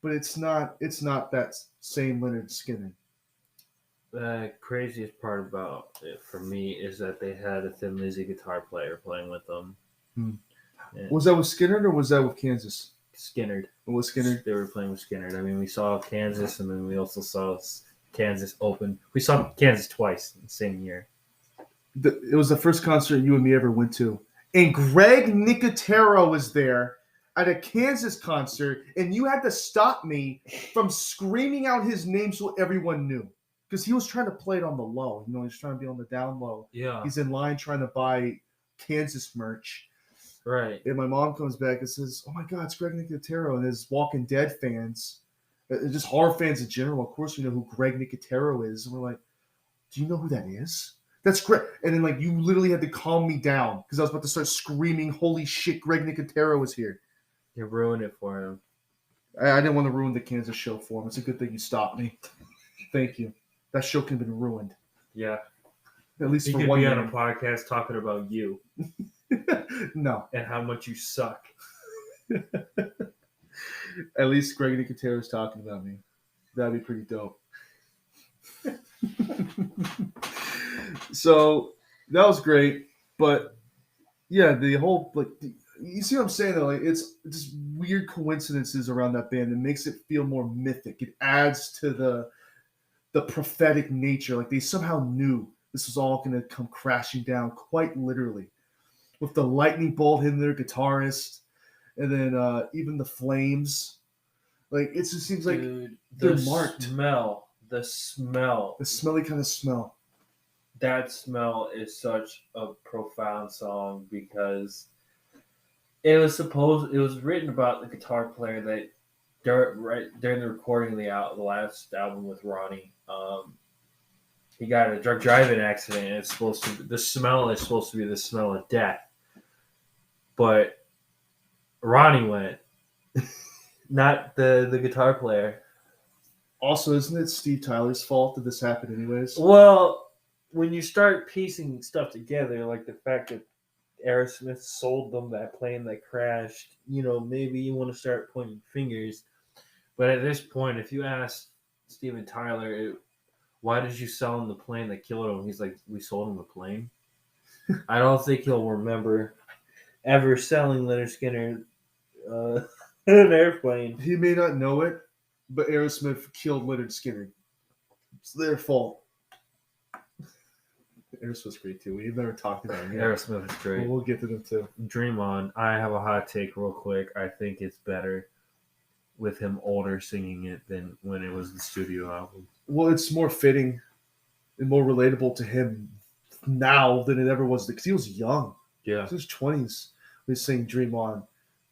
but it's not that same Leonard Skinner. The craziest part about it for me is that they had a Thin Lizzy guitar player playing with them. Yeah. Was that with Skinner or was that with Kansas? Skinnerd. It was Skinner. They were playing with Skinnerd. I mean, we saw Kansas, and then we also saw Kansas open. We saw Kansas twice in the same year. It was the first concert you and me ever went to. And Greg Nicotero was there at a Kansas concert, and you had to stop me from screaming out his name so everyone knew. Because he was trying to play it on the low. You know, he's trying to be on the down low. Yeah. He's in line trying to buy Kansas merch. Right. And my mom comes back and says, "Oh my God, it's Greg Nicotero." And his Walking Dead fans, just horror fans in general, of course, we know who Greg Nicotero is. And we're like, "Do you know who that is?" That's great. And then, like, you literally had to calm me down because I was about to start screaming, "Holy shit, Greg Nicotero is here." You ruined it for him. I didn't want to ruin the Kansas show for him. It's a good thing you stopped me. Thank you. That show could have been ruined. Yeah. At least he for could one be minute. on a podcast talking about you. No. And how much you suck. At least Greg Nicotero is talking about me. That'd be pretty dope. So that was great, but yeah, the whole you see what I'm saying though? Like, it's just weird coincidences around that band. It makes it feel more mythic. It adds to the prophetic nature. Like they somehow knew this was all going to come crashing down, quite literally, with the lightning bolt hitting their guitarist, and then even the flames. Like it just seems like they're marked. The smell. The smelly kind of smell. That smell is such a profound song because it was written about the guitar player that during the recording of the last album with Ronnie, he got a drunk driving accident, and the smell is supposed to be the smell of death, but Ronnie went, not the guitar player. Also, isn't it Steve Tyler's fault that this happened anyways? Well, when you start piecing stuff together, like the fact that Aerosmith sold them that plane that crashed, maybe you want to start pointing fingers. But at this point, if you ask Steven Tyler, why did you sell him the plane that killed him? He's like, we sold him the plane. I don't think he'll remember ever selling Leonard Skinner an airplane. He may not know it, but Aerosmith killed Leonard Skinner. It's their fault. Aerosmith's great too. We've never talked about him yet. Aerosmith is great. We'll get to them too. Dream On. I have a hot take real quick. I think it's better with him older singing it than when it was the studio album. Well, it's more fitting and more relatable to him now than it ever was because he was young. Yeah. He was in his 20s when he was saying Dream On.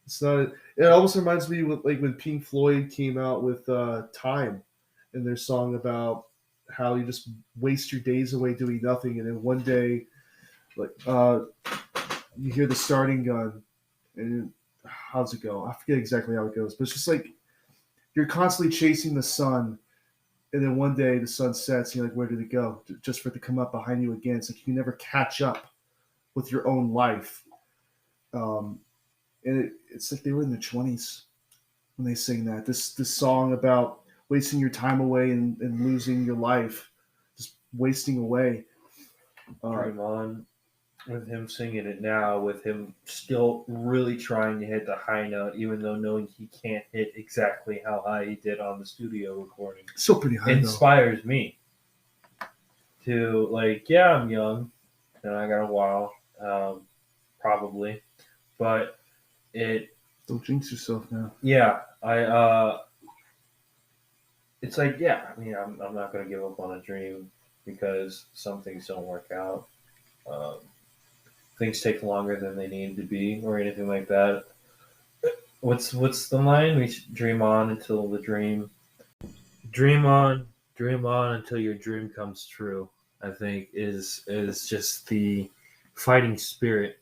It's not. It almost reminds me of like when Pink Floyd came out with Time. in their song about how you just waste your days away doing nothing, and then one day, like you hear the starting gun, and how's it go? I forget exactly how it goes, but it's just like you're constantly chasing the sun, and then one day the sun sets, and you're like, where did it go? Just for it to come up behind you again. It's like you can never catch up with your own life. And it's like they were in their 20s when they sing that. This song about wasting your time away and losing your life, just wasting away. Dream On, with him singing it now, with him still really trying to hit the high note, even though knowing he can't hit exactly how high he did on the studio recording, Still pretty high, inspires me to, like, yeah, I'm young and I got a while, probably, but it. Don't jinx yourself now. Yeah, it's like, yeah, I mean, I'm not gonna give up on a dream because some things don't work out. Um, Things take longer than they need to be, or anything like that. What's the line? We should dream on until the dream on until your dream comes true. I think is just the fighting spirit.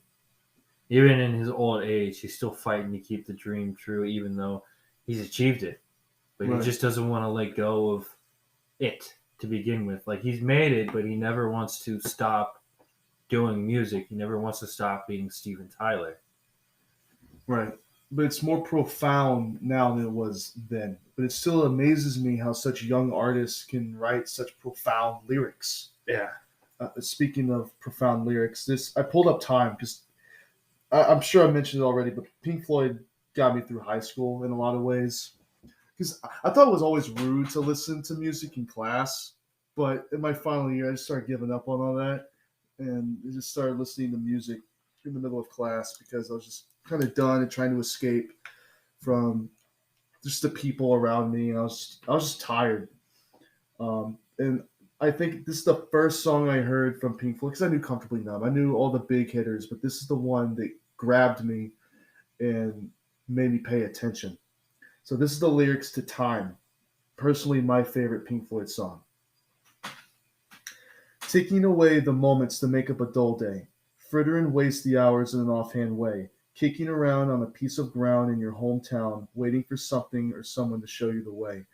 Even in his old age, he's still fighting to keep the dream true, even though he's achieved it. But Right. he just doesn't want to let go of it to begin with. Like, he's made it, but he never wants to stop doing music. He never wants to stop being Steven Tyler. Right. But it's more profound now than it was then. But it still amazes me how such young artists can write such profound lyrics. Yeah. Speaking of profound lyrics, I pulled up Time because I'm sure I mentioned it already, but Pink Floyd got me through high school in a lot of ways. Because I thought it was always rude to listen to music in class, but in my final year, I just started giving up on all that, and I just started listening to music in the middle of class because I was just kind of done and trying to escape from just the people around me. And I was just tired, and I think this is the first song I heard from Pink Floyd because I knew Comfortably Numb. I knew all the big hitters, but this is the one that grabbed me and made me pay attention. So this is the lyrics to Time, personally my favorite Pink Floyd song. Taking away the moments to make up a dull day, fritter and waste the hours in an offhand way, kicking around on a piece of ground in your hometown, waiting for something or someone to show you the way.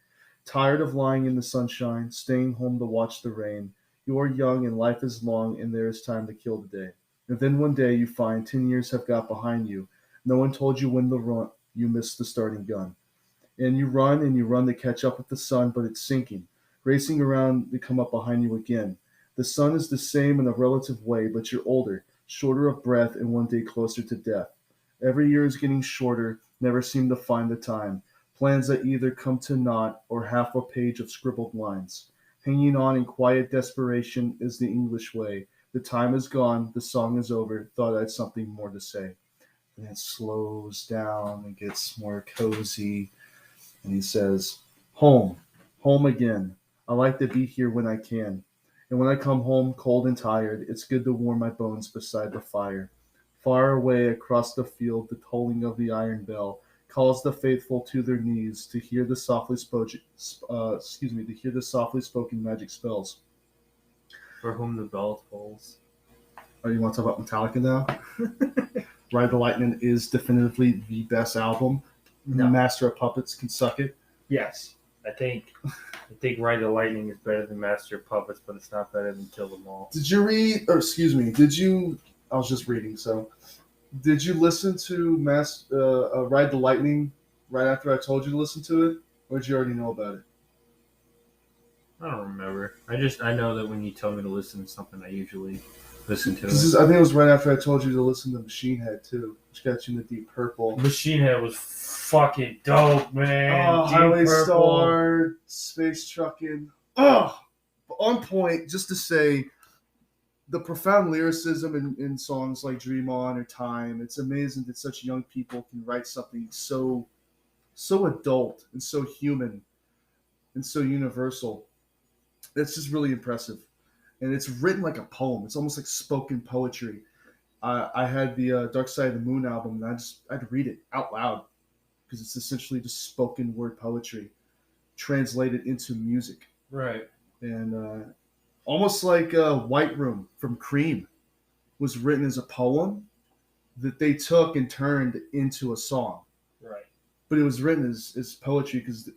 Tired of lying in the sunshine, staying home to watch the rain. You are young and life is long and there is time to kill the day. And then one day you find 10 years have got behind you. No one told you when to run, you missed the starting gun. And you run to catch up with the sun, but it's sinking, racing around to come up behind you again. The sun is the same in a relative way, but you're older, shorter of breath, and one day closer to death. Every year is getting shorter, never seem to find the time. Plans that either come to naught or half a page of scribbled lines. Hanging on in quiet desperation is the English way. The time is gone, the song is over, thought I had something more to say. And it slows down and gets more cozy. And he says, home, home again. I like to be here when I can. And when I come home cold and tired, it's good to warm my bones beside the fire. Far away across the field, the tolling of the iron bell calls the faithful to their knees to hear the softly spoken, magic spells. For whom the bell tolls. Oh, you want to talk about Metallica now? Ride the Lightning is definitively the best album. No. Master of Puppets can suck it. Yes, I think Ride the Lightning is better than Master of Puppets, but it's not better than Kill Them All. Did you read, or excuse me, I was just reading, so did you listen to Ride the Lightning right after I told you to listen to it, or did you already know about it? I don't remember. I know that when you tell me to listen to something, I usually listen to it. I think it was right after I told you to listen to Machine Head too, which got you in the Deep Purple. Machine Head was fucking dope, man. Oh, Highway Star, Space Truckin'. Oh, on point. Just to say, the profound lyricism in songs like Dream On or Time. It's amazing that such young people can write something so adult and so human and so universal. It's just really impressive. And it's written like a poem. It's almost like spoken poetry. I had the Dark Side of the Moon album, and I'd read it out loud because it's essentially just spoken word poetry. translated into music. Right. And almost like White Room from Cream was written as a poem that they took and turned into a song. Right. But it was written as poetry because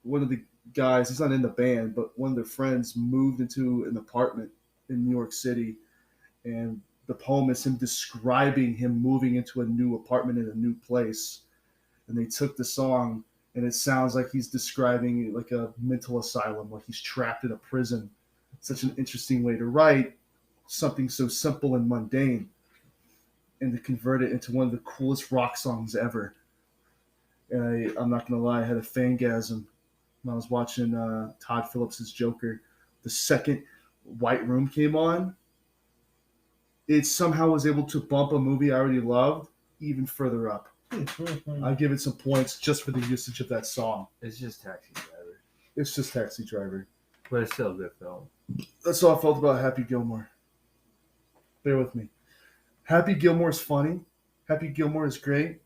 one of the guys, he's not in the band, but one of their friends moved into an apartment in New York City, and the poem is him describing him moving into a new apartment in a new place. And they took the song, and it sounds like he's describing like a mental asylum, like he's trapped in a prison. Such an interesting way to write something so simple and mundane, and to convert it into one of the coolest rock songs ever. And I'm not gonna lie, I had a fangasm when I was watching Todd Phillips' Joker. The second White Room came on, it somehow was able to bump a movie I already loved even further up. I give it some points just for the usage of that song. It's just Taxi Driver. It's just Taxi Driver. But it's still a good film. That's all I felt about Happy Gilmore. Bear with me. Happy Gilmore is funny. Happy Gilmore is great.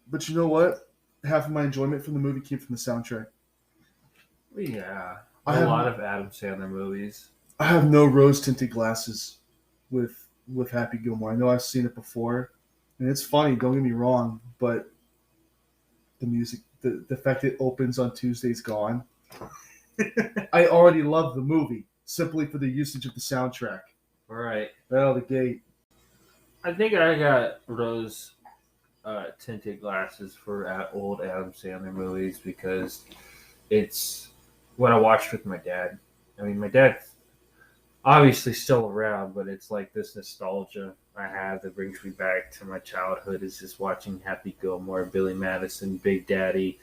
But you know what? Half of my enjoyment from the movie came from the soundtrack. Yeah. I A have- lot of Adam Sandler movies. I have no rose-tinted glasses with Happy Gilmore. I know I've seen it before, and it's funny, don't get me wrong, but the music, the fact it opens on Tuesday's Gone, I already love the movie simply for the usage of the soundtrack. Right. Right out of the gate. I think I got rose tinted glasses for old Adam Sandler movies because it's what I watched with my dad. I mean, my dad's obviously still around, but it's like this nostalgia I have that brings me back to my childhood is just watching Happy Gilmore, Billy Madison, Big Daddy,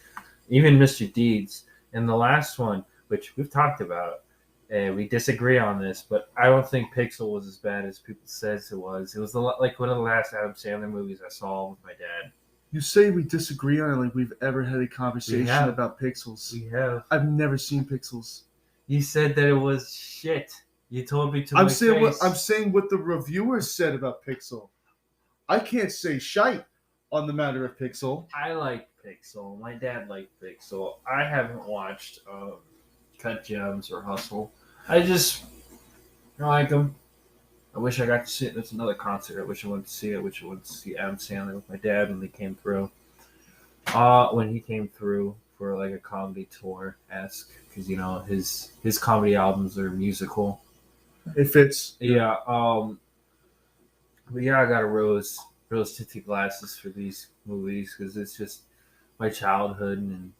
even Mr. Deeds. And the last one, which we've talked about, and we disagree on this, but I don't think Pixel was as bad as people says it was. It was like one of the last Adam Sandler movies I saw with my dad. You say we disagree on it like we've ever had a conversation about Pixels. We have. I've never seen Pixels. You said that it was shit. You told me to I'm my saying face. I'm saying what the reviewers said about Pixel. I can't say shite on the matter of Pixel. I like Pixel. My dad liked Pixel. I haven't watched Cut Gems or Hustle. I like them. I wish I got to see it. That's another concert. I wish I went to see it. I wish I went to see Adam Sandler with my dad when they came through. When he came through for like a comedy tour-esque, because you know his comedy albums are musical. It fits. Yeah. But yeah, I got a rose tinted glasses for these movies because it's just my childhood, and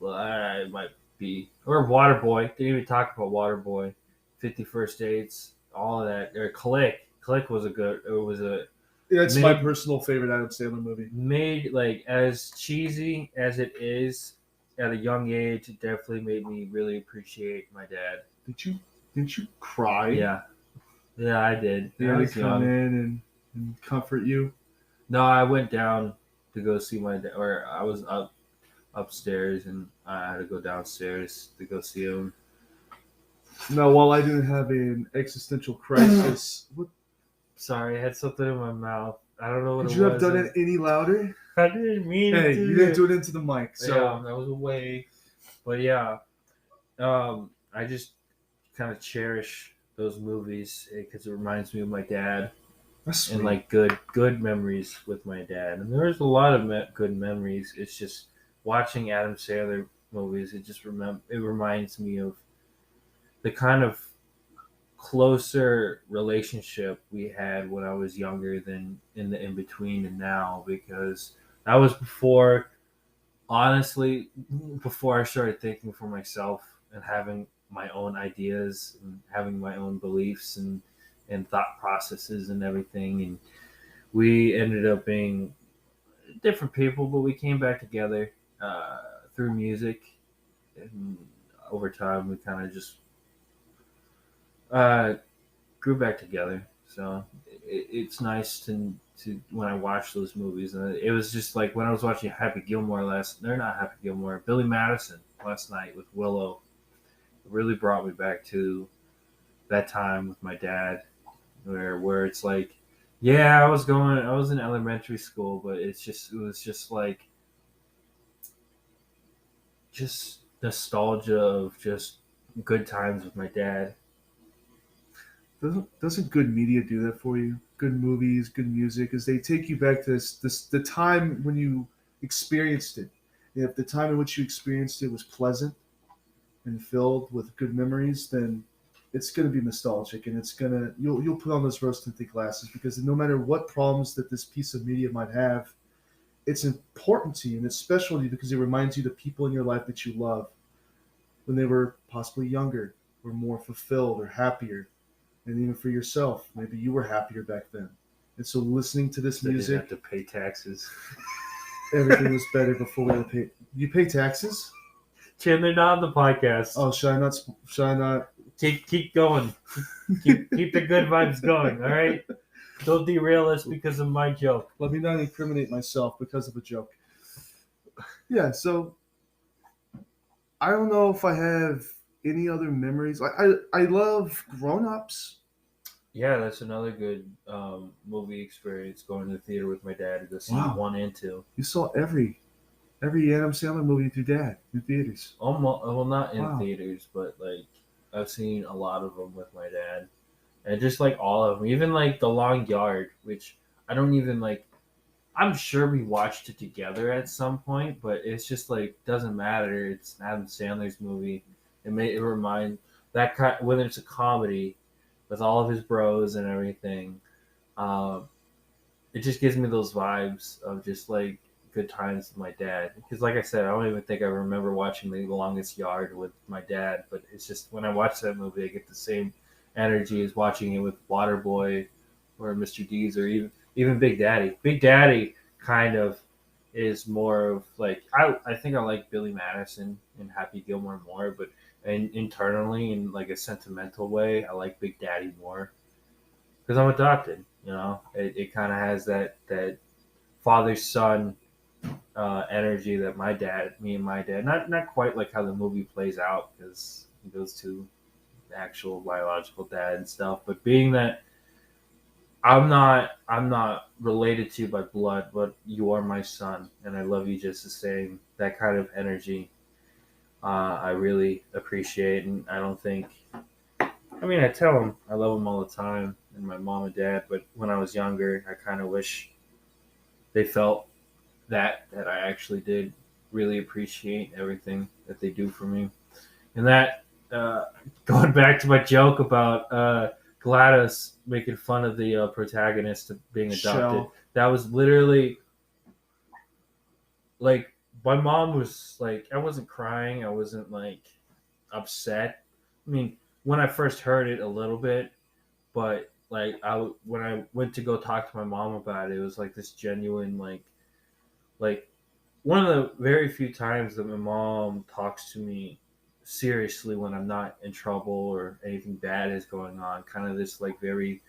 it might be or Waterboy. Didn't even talk about Waterboy, 50 First Dates, all of that. Or Click. Click was That's my personal favorite Adam Sandler movie. Made like as cheesy as it is at a young age. It definitely made me really appreciate my dad. Didn't you cry? Yeah, I did. Did I he come in and comfort you? No, I went down to go see my dad, or I was upstairs and I had to go downstairs to go see him. No, while I didn't have an existential crisis. What? Sorry, I had something in my mouth. I don't know what Could it you was. have done it any louder? I didn't mean Hey, to. you didn't do it into the mic. So yeah, that was a way. But yeah, I just kind of cherish those movies because it reminds me of my dad. that's sweet. And like good memories with my dad. And there's a lot of good memories. It's just watching Adam Sandler movies. It reminds me of the kind of closer relationship we had when I was younger than in the in between and now, because that was before I started thinking for myself and having my own ideas and having my own beliefs and thought processes and everything. And we ended up being different people, but we came back together through music. And over time, we kind of just grew back together. So it's nice to when I watch those movies. And it was just like when I was watching Billy Madison last night with Willow. It really brought me back to that time with my dad, where it's like, yeah, I was in elementary school, but it was just like just nostalgia of just good times with my dad. Doesn't good media do that for you? Good movies, good music, is they take you back to this the time when you experienced it. And if the time in which you experienced it was pleasant and filled with good memories, then it's going to be nostalgic, and you'll put on those rose tinted glasses, because no matter what problems that this piece of media might have, it's important to you and it's special to you because it reminds you the people in your life that you love when they were possibly younger or more fulfilled or happier. And even for yourself, maybe you were happier back then. And so listening to this They didn't music, have to pay taxes. everything was better before we had to pay. You pay taxes? Chin, they're not on the podcast. Oh, should I not? Should I not? Keep going. Keep the good vibes going. All right. Don't derail us because of my joke. Let me not incriminate myself because of a joke. Yeah. So I don't know if I have any other memories. I love Grown Ups. Yeah, that's another good movie experience, going to the theater with my dad to go see Wow. 1 and 2. You saw every Adam Sandler movie with your dad in theaters. Almost, well, not in Wow. theaters, but like I've seen a lot of them with my dad, and just like all of them, even like The Long Yard, which I don't even like. I'm sure we watched it together at some point, but it's just like doesn't matter. It's Adam Sandler's movie. It remind that kind, whether it's a comedy with all of his bros and everything. Um, it just gives me those vibes of just like good times with my dad. Because like I said, I don't even think I remember watching The Longest Yard with my dad, but it's just when I watch that movie, I get the same energy as watching it with Waterboy or Mr. Deeds or even Big Daddy. Big Daddy kind of is more of like I think I like Billy Madison and Happy Gilmore more, but and internally in like a sentimental way, I like Big Daddy more because I'm adopted. You know, it kind of has that father son energy that me and my dad, not quite like how the movie plays out because he goes to the actual biological dad and stuff, but being that I'm not related to you by blood, but you are my son, and I love you just the same. That kind of energy, I really appreciate, and I don't think. I mean, I tell them I love them all the time, and my mom and dad. But when I was younger, I kind of wish they felt that I actually did really appreciate everything that they do for me. And that going back to my joke about Gladys making fun of the protagonist of being adopted, Shell. that was literally like my mom was like, I wasn't crying, I wasn't like upset. I mean, when I first heard it a little bit, but like when I went to go talk to my mom about it, it was like this genuine like one of the very few times that my mom talks to me seriously when I'm not in trouble or anything bad is going on. Kind of this like very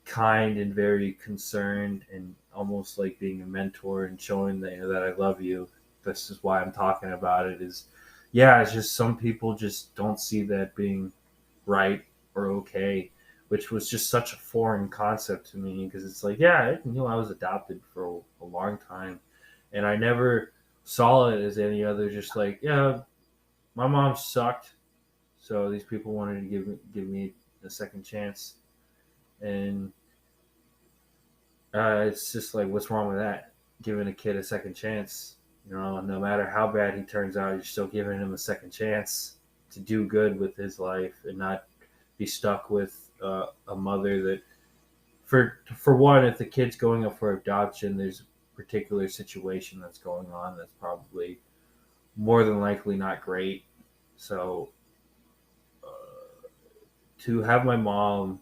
kind and very concerned and almost like being a mentor and showing that, you know, that I love you. This is why I'm talking about it. Is yeah, it's just some people just don't see that being right or okay, which was just such a foreign concept to me because it's like, yeah, I knew I was adopted for a long time, and I never saw it as any other. Just like, yeah, my mom sucked, so these people wanted to give me a second chance, and it's just like, what's wrong with that? Giving a kid a second chance, you know, no matter how bad he turns out, you're still giving him a second chance to do good with his life and not be stuck with a mother that, for one, if the kid's going up for adoption, there's a particular situation that's going on that's probably more than likely not great. So to have my mom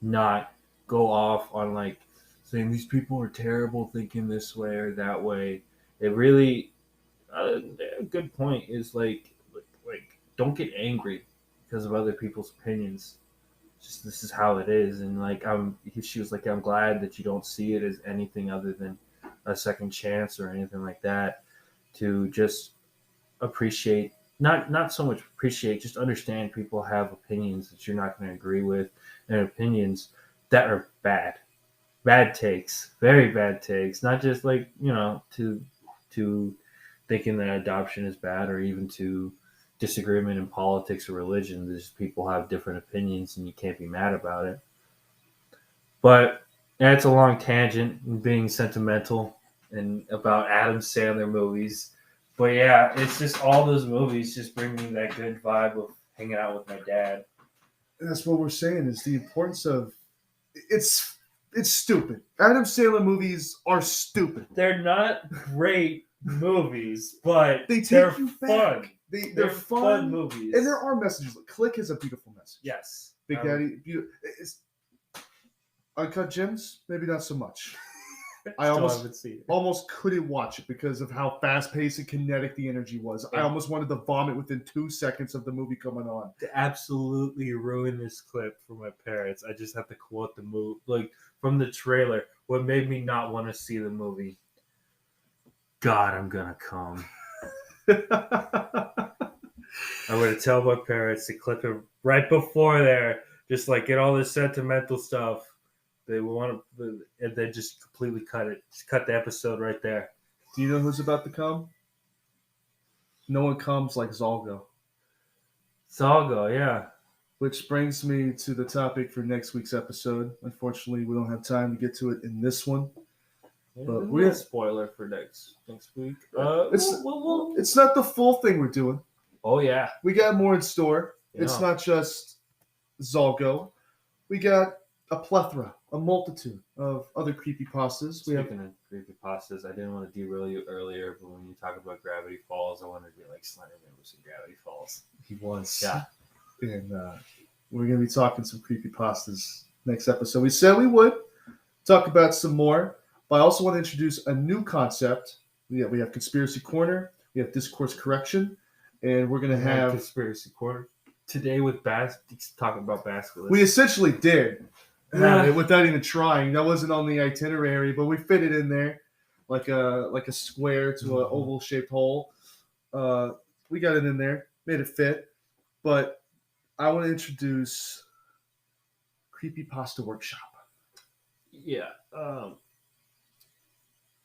not go off on like saying these people are terrible thinking this way or that way, it really a good point is like don't get angry because of other people's opinions. Just this is how it is, and like she was like, I'm glad that you don't see it as anything other than a second chance or anything like that. To just appreciate, not so much appreciate, just understand people have opinions that you're not going to agree with, and opinions that are bad takes, very bad takes, not just like, you know, to thinking that adoption is bad, or even to disagreement in politics or religion. There's people have different opinions, and you can't be mad about it. But that's a long tangent and being sentimental and about Adam Sandler movies. But yeah, it's just all those movies just bring me that good vibe of hanging out with my dad. That's what we're saying is the importance of it's stupid. Adam Sandler movies are stupid. They're not great movies, but They take they're you fun. back. They're fun movies. And there are messages. Click is a beautiful message. Yes. Big Daddy. It's, Uncut Gems, maybe not so much. I almost couldn't watch it because of how fast-paced and kinetic the energy was. Yeah. I almost wanted to vomit within 2 seconds of the movie coming on. To absolutely ruin this clip for my parents, I just have to quote the movie, like from the trailer. What made me not want to see the movie? God, I'm gonna come. I would tell my parents to clip it right before there, just like get all this sentimental stuff. They want to, and then just completely cut it. Just cut the episode right there. Do you know who's about to come? No one comes like Zalgo. Zalgo, yeah. Which brings me to the topic for next week's episode. Unfortunately, we don't have time to get to it in this one. Yeah, but we're a spoiler for next week. It's not the full thing we're doing. Oh yeah, we got more in store. Yeah. It's not just Zalgo. We got a plethora, a multitude of other creepypastas. Speaking of creepypastas, I didn't want to derail you earlier, but when you talk about Gravity Falls, I wanted to be like Slenderman was in Gravity Falls. He was. Yeah. And we're going to be talking some creepypastas next episode. We said we would talk about some more, but I also want to introduce a new concept. We have Conspiracy Corner, we have Discourse Correction, and we're going to have Conspiracy Corner today with talking about basketball. We essentially did. Without even trying. That wasn't on the itinerary, but we fit it in there like a square to an oval shaped hole. We got it in there, made it fit. But I want to introduce Creepypasta Workshop. Yeah.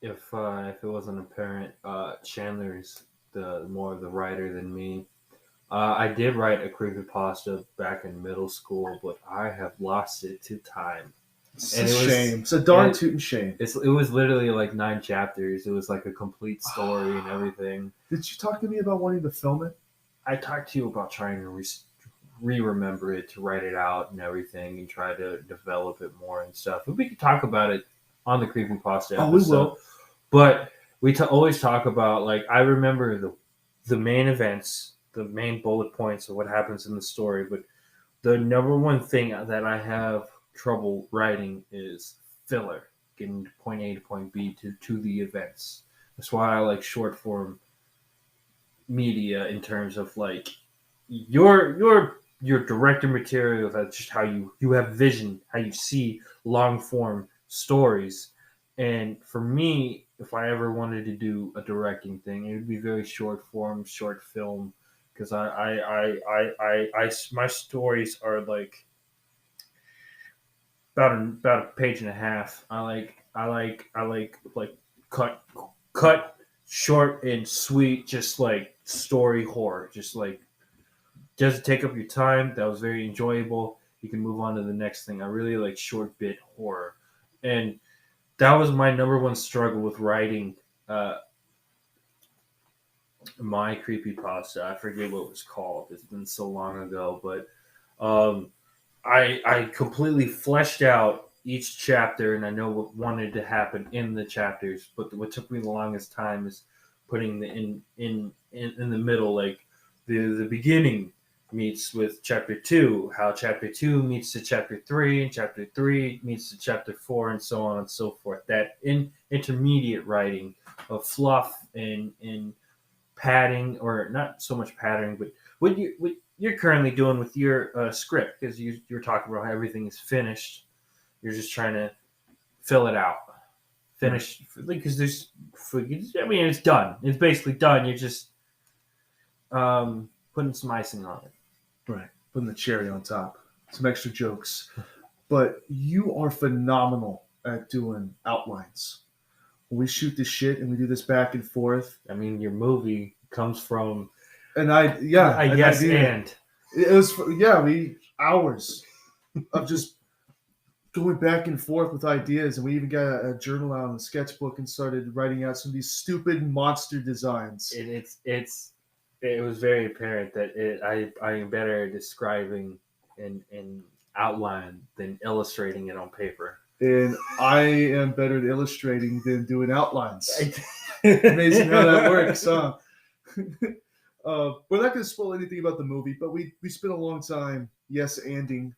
If it wasn't apparent, Chandler's more of the writer than me. I did write a creepypasta back in middle school, but I have lost it to time. It's a shame. It's a darn tootin' shame. It was literally like 9 chapters. It was like a complete story and everything. Did you talk to me about wanting to film it? I talked to you about trying to re-remember it, to write it out and everything, and try to develop it more and stuff. But we could talk about it on the creepypasta episode. Oh, we will. But we always talk about, like, I remember the main events, the main bullet points of what happens in the story, but the number one thing that I have trouble writing is filler, getting to point A to point B to the events. That's why I like short form media in terms of like your director material. That's just how you have vision, how you see long form stories. And for me, if I ever wanted to do a directing thing, it would be very short form, short film. Because my stories are like about a page and a half. I like cut short and sweet, just like story horror. Just doesn't take up your time. That was very enjoyable. You can move on to the next thing. I really like short bit horror, and that was my number one struggle with writing. My creepypasta. I forget what it was called. It's been so long ago, but I completely fleshed out each chapter, and I know what wanted to happen in the chapters. But what took me the longest time is putting the in the middle, like the beginning meets with chapter 2, how chapter 2 meets to chapter 3, and chapter 3 meets to chapter 4, and so on and so forth. That intermediate writing of fluff and padding, or not so much padding, but what you're currently doing with your script, because you're talking about how everything is finished. You're just trying to fill it out, finish, because it's done. It's basically done. You're just putting some icing on it. Right, putting the cherry on top, some extra jokes. But you are phenomenal at doing outlines. we shoot this shit and we do this back and forth. I mean, your movie comes from And I yes, idea. and It was we hours of just going back and forth with ideas, and we even got a journal out and a sketchbook and started writing out some of these stupid monster designs. it was very apparent that I am better at describing in outline than illustrating it on paper. And I am better at illustrating than doing outlines. Amazing how that works, huh? We're not going to spoil anything about the movie, but we spent a long time yes-anding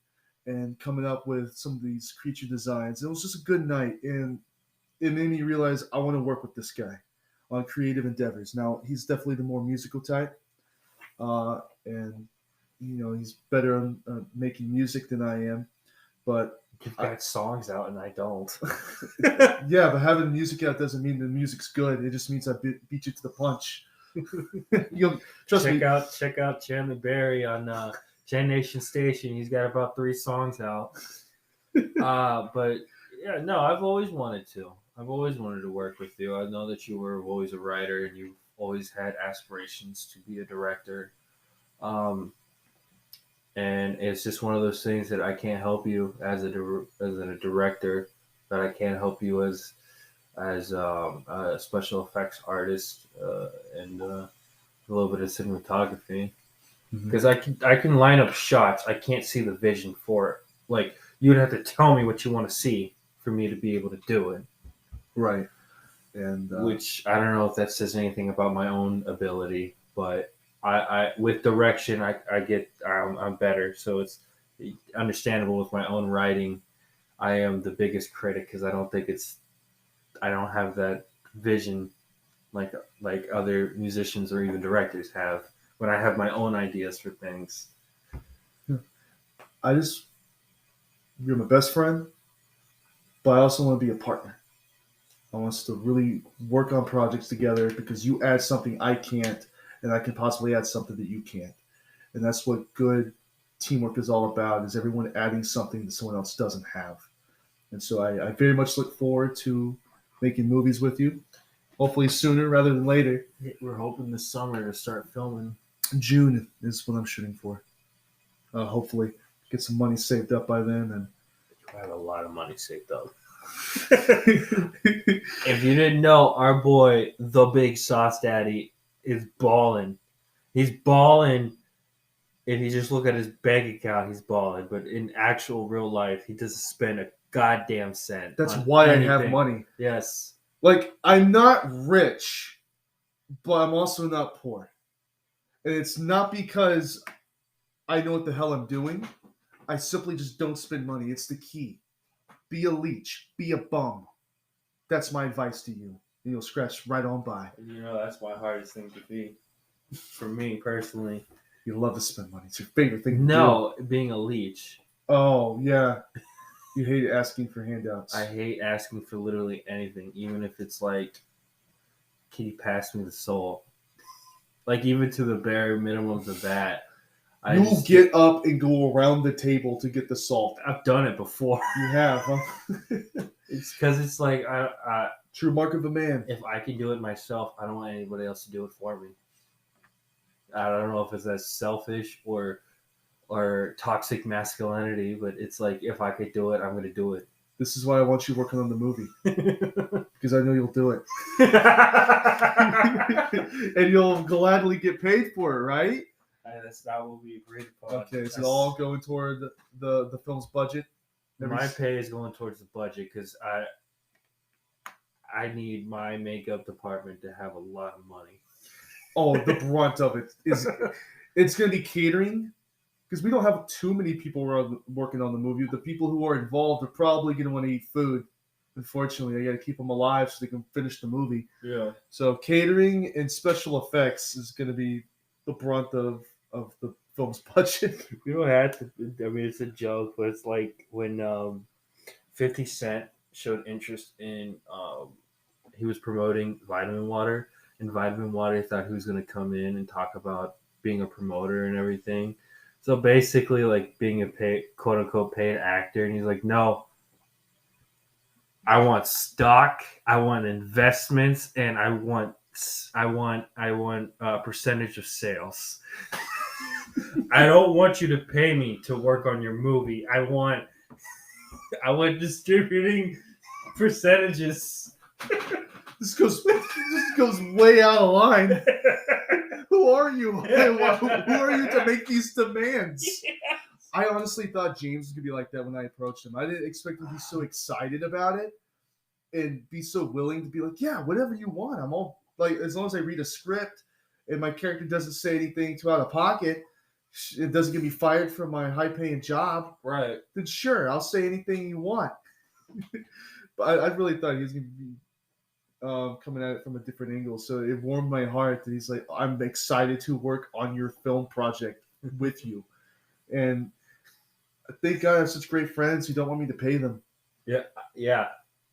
and coming up with some of these creature designs. It was just a good night, and it made me realize I want to work with this guy on creative endeavors. Now, he's definitely the more musical type, and he's better on making music than I am. But you've got songs out, and I don't. Yeah, but having music out doesn't mean the music's good. It just means I beat you to the punch. You'll trust me. Check out Chandler Berry on Gen Nation Station. He's got about 3 songs out. But yeah, no, I've always wanted to. I've always wanted to work with you. I know that you were always a writer and you've always had aspirations to be a director. And it's just one of those things that I can't help you as a director, that I can't help you as a special effects artist and a little bit of cinematography. Because I can line up shots. I can't see the vision for it. Like, you'd have to tell me what you want to see for me to be able to do it. Right. And which I don't know if that says anything about my own ability, but I with direction I'm better. So it's understandable with my own writing. I am the biggest critic because I don't have that vision like other musicians or even directors have. When I have my own ideas for things. You're my best friend, but I also want to be a partner. I want us to really work on projects together because you add something I can't, and I can possibly add something that you can't. And that's what good teamwork is all about, is everyone adding something that someone else doesn't have. And so I very much look forward to making movies with you. Hopefully sooner rather than later. We're hoping this summer to start filming. June is what I'm shooting for. Hopefully get some money saved up by then. And you have a lot of money saved up. If you didn't know, our boy, the Big Sauce Daddy, is balling. He's balling. If you just look at his bank account, he's balling. But in actual real life, he doesn't spend a goddamn cent. That's why anything. I have money. Yes. Like, I'm not rich, but I'm also not poor. And it's not because I know what the hell I'm doing. I simply just don't spend money. It's the key. Be a leech. Be a bum. That's my advice to you. And you'll scratch right on by. That's my hardest thing to be. For me, personally. You love to spend money. It's your favorite thing to do. No, being a leech. Oh, yeah. You hate asking for handouts. I hate asking for literally anything, even if it's like, can you pass me the soul? Like, even to the bare minimum of that. You'll get up and go around the table to get the salt. I've done it before. You have, huh? It's because it's like, true mark of a man. If I can do it myself, I don't want anybody else to do it for me. I don't know if it's that selfish or toxic masculinity, but it's like, if I could do it, I'm going to do it. This is why I want you working on the movie. Because I know you'll do it. And you'll gladly get paid for it, right? That's not what we agreed upon. Okay, so all going toward the film's budget? My pay is going towards the budget because I need my makeup department to have a lot of money. Oh, the brunt of it is it's going to be catering. Because we don't have too many people working on the movie. The people who are involved are probably going to want to eat food. Unfortunately, I got to keep them alive so they can finish the movie. Yeah. So catering and special effects is going to be the brunt of the film's budget. You don't have to. I mean, it's a joke, but it's like when 50 Cent showed interest in. He was promoting Vitamin Water, and Vitamin Water thought he was going to come in and talk about being a promoter and everything. So basically, like being a quote unquote paid actor, and he's like, "No, I want stock. I want investments, and I want percentage of sales. I don't want you to pay me to work on your movie. I want distributing percentages. This goes way out of line. Who are you? Who are you to make these demands? Yeah. I honestly thought James was gonna be like that when I approached him. I didn't expect him to be so excited about it and be so willing to be like, yeah, whatever you want. I'm all like, as long as I read a script and my character doesn't say anything too out of pocket, it doesn't get me fired from my high-paying job. Right. Then sure, I'll say anything you want. But I really thought he was gonna be coming at it from a different angle. So it warmed my heart that he's like, I'm excited to work on your film project with you. And thank God I have such great friends who don't want me to pay them. Yeah. Yeah.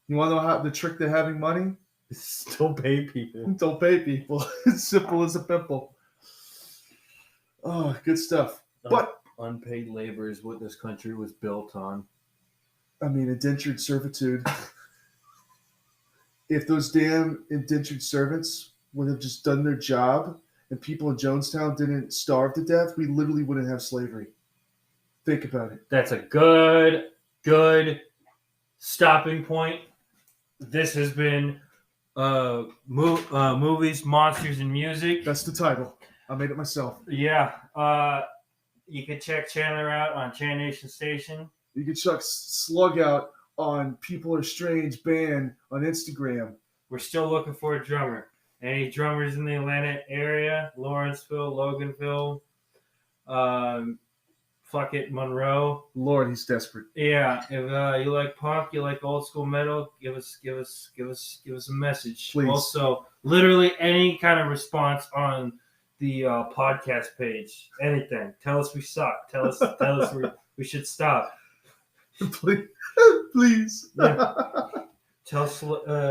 You want to know how the trick to having money? Still pay people. Don't pay people. It's simple as a pimple. Oh, good stuff. But unpaid labor is what this country was built on. I mean, indentured servitude. If those damn indentured servants would have just done their job and people in Jonestown didn't starve to death, we literally wouldn't have slavery. Think about it. That's a good stopping point. This has been movies, monsters, and music. That's the title. I made it myself. Yeah. You can check Chandler out on Chan Nation Station. You can check Slug out on People Are Strange Band on Instagram. We're still looking for a drummer. Any drummers in the Atlanta area? Lawrenceville, Loganville, Monroe. Lord, he's desperate. Yeah, if you like punk, you like old school metal, give us a message. Please. Also, literally any kind of response on the podcast page. Anything. Tell us we suck. Tell us we should stop. Please. Yeah.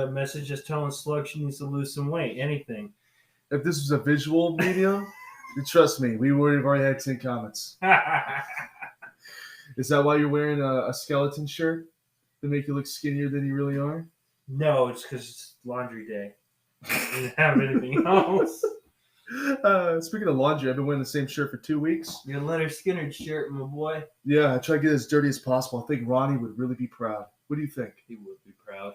Message us telling Slug she needs to lose some weight. Anything. If this was a visual medium, trust me, we would have already had 10 comments. Is that why you're wearing a skeleton shirt? To make you look skinnier than you really are? No, it's because it's laundry day. I didn't have anything else. Speaking of laundry, I've been wearing the same shirt for 2 weeks. Your Leonard Skinner shirt, my boy. Yeah, I try to get it as dirty as possible. I think Ronnie would really be proud. What do you think? He would be proud.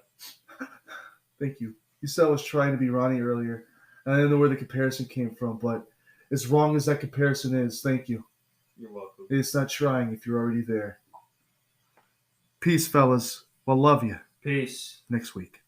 Thank you. You said I was trying to be Ronnie earlier. And I don't know where the comparison came from, but as wrong as that comparison is, thank you. You're welcome. It's not trying if you're already there. Peace, fellas. Well, love you. Peace. Next week.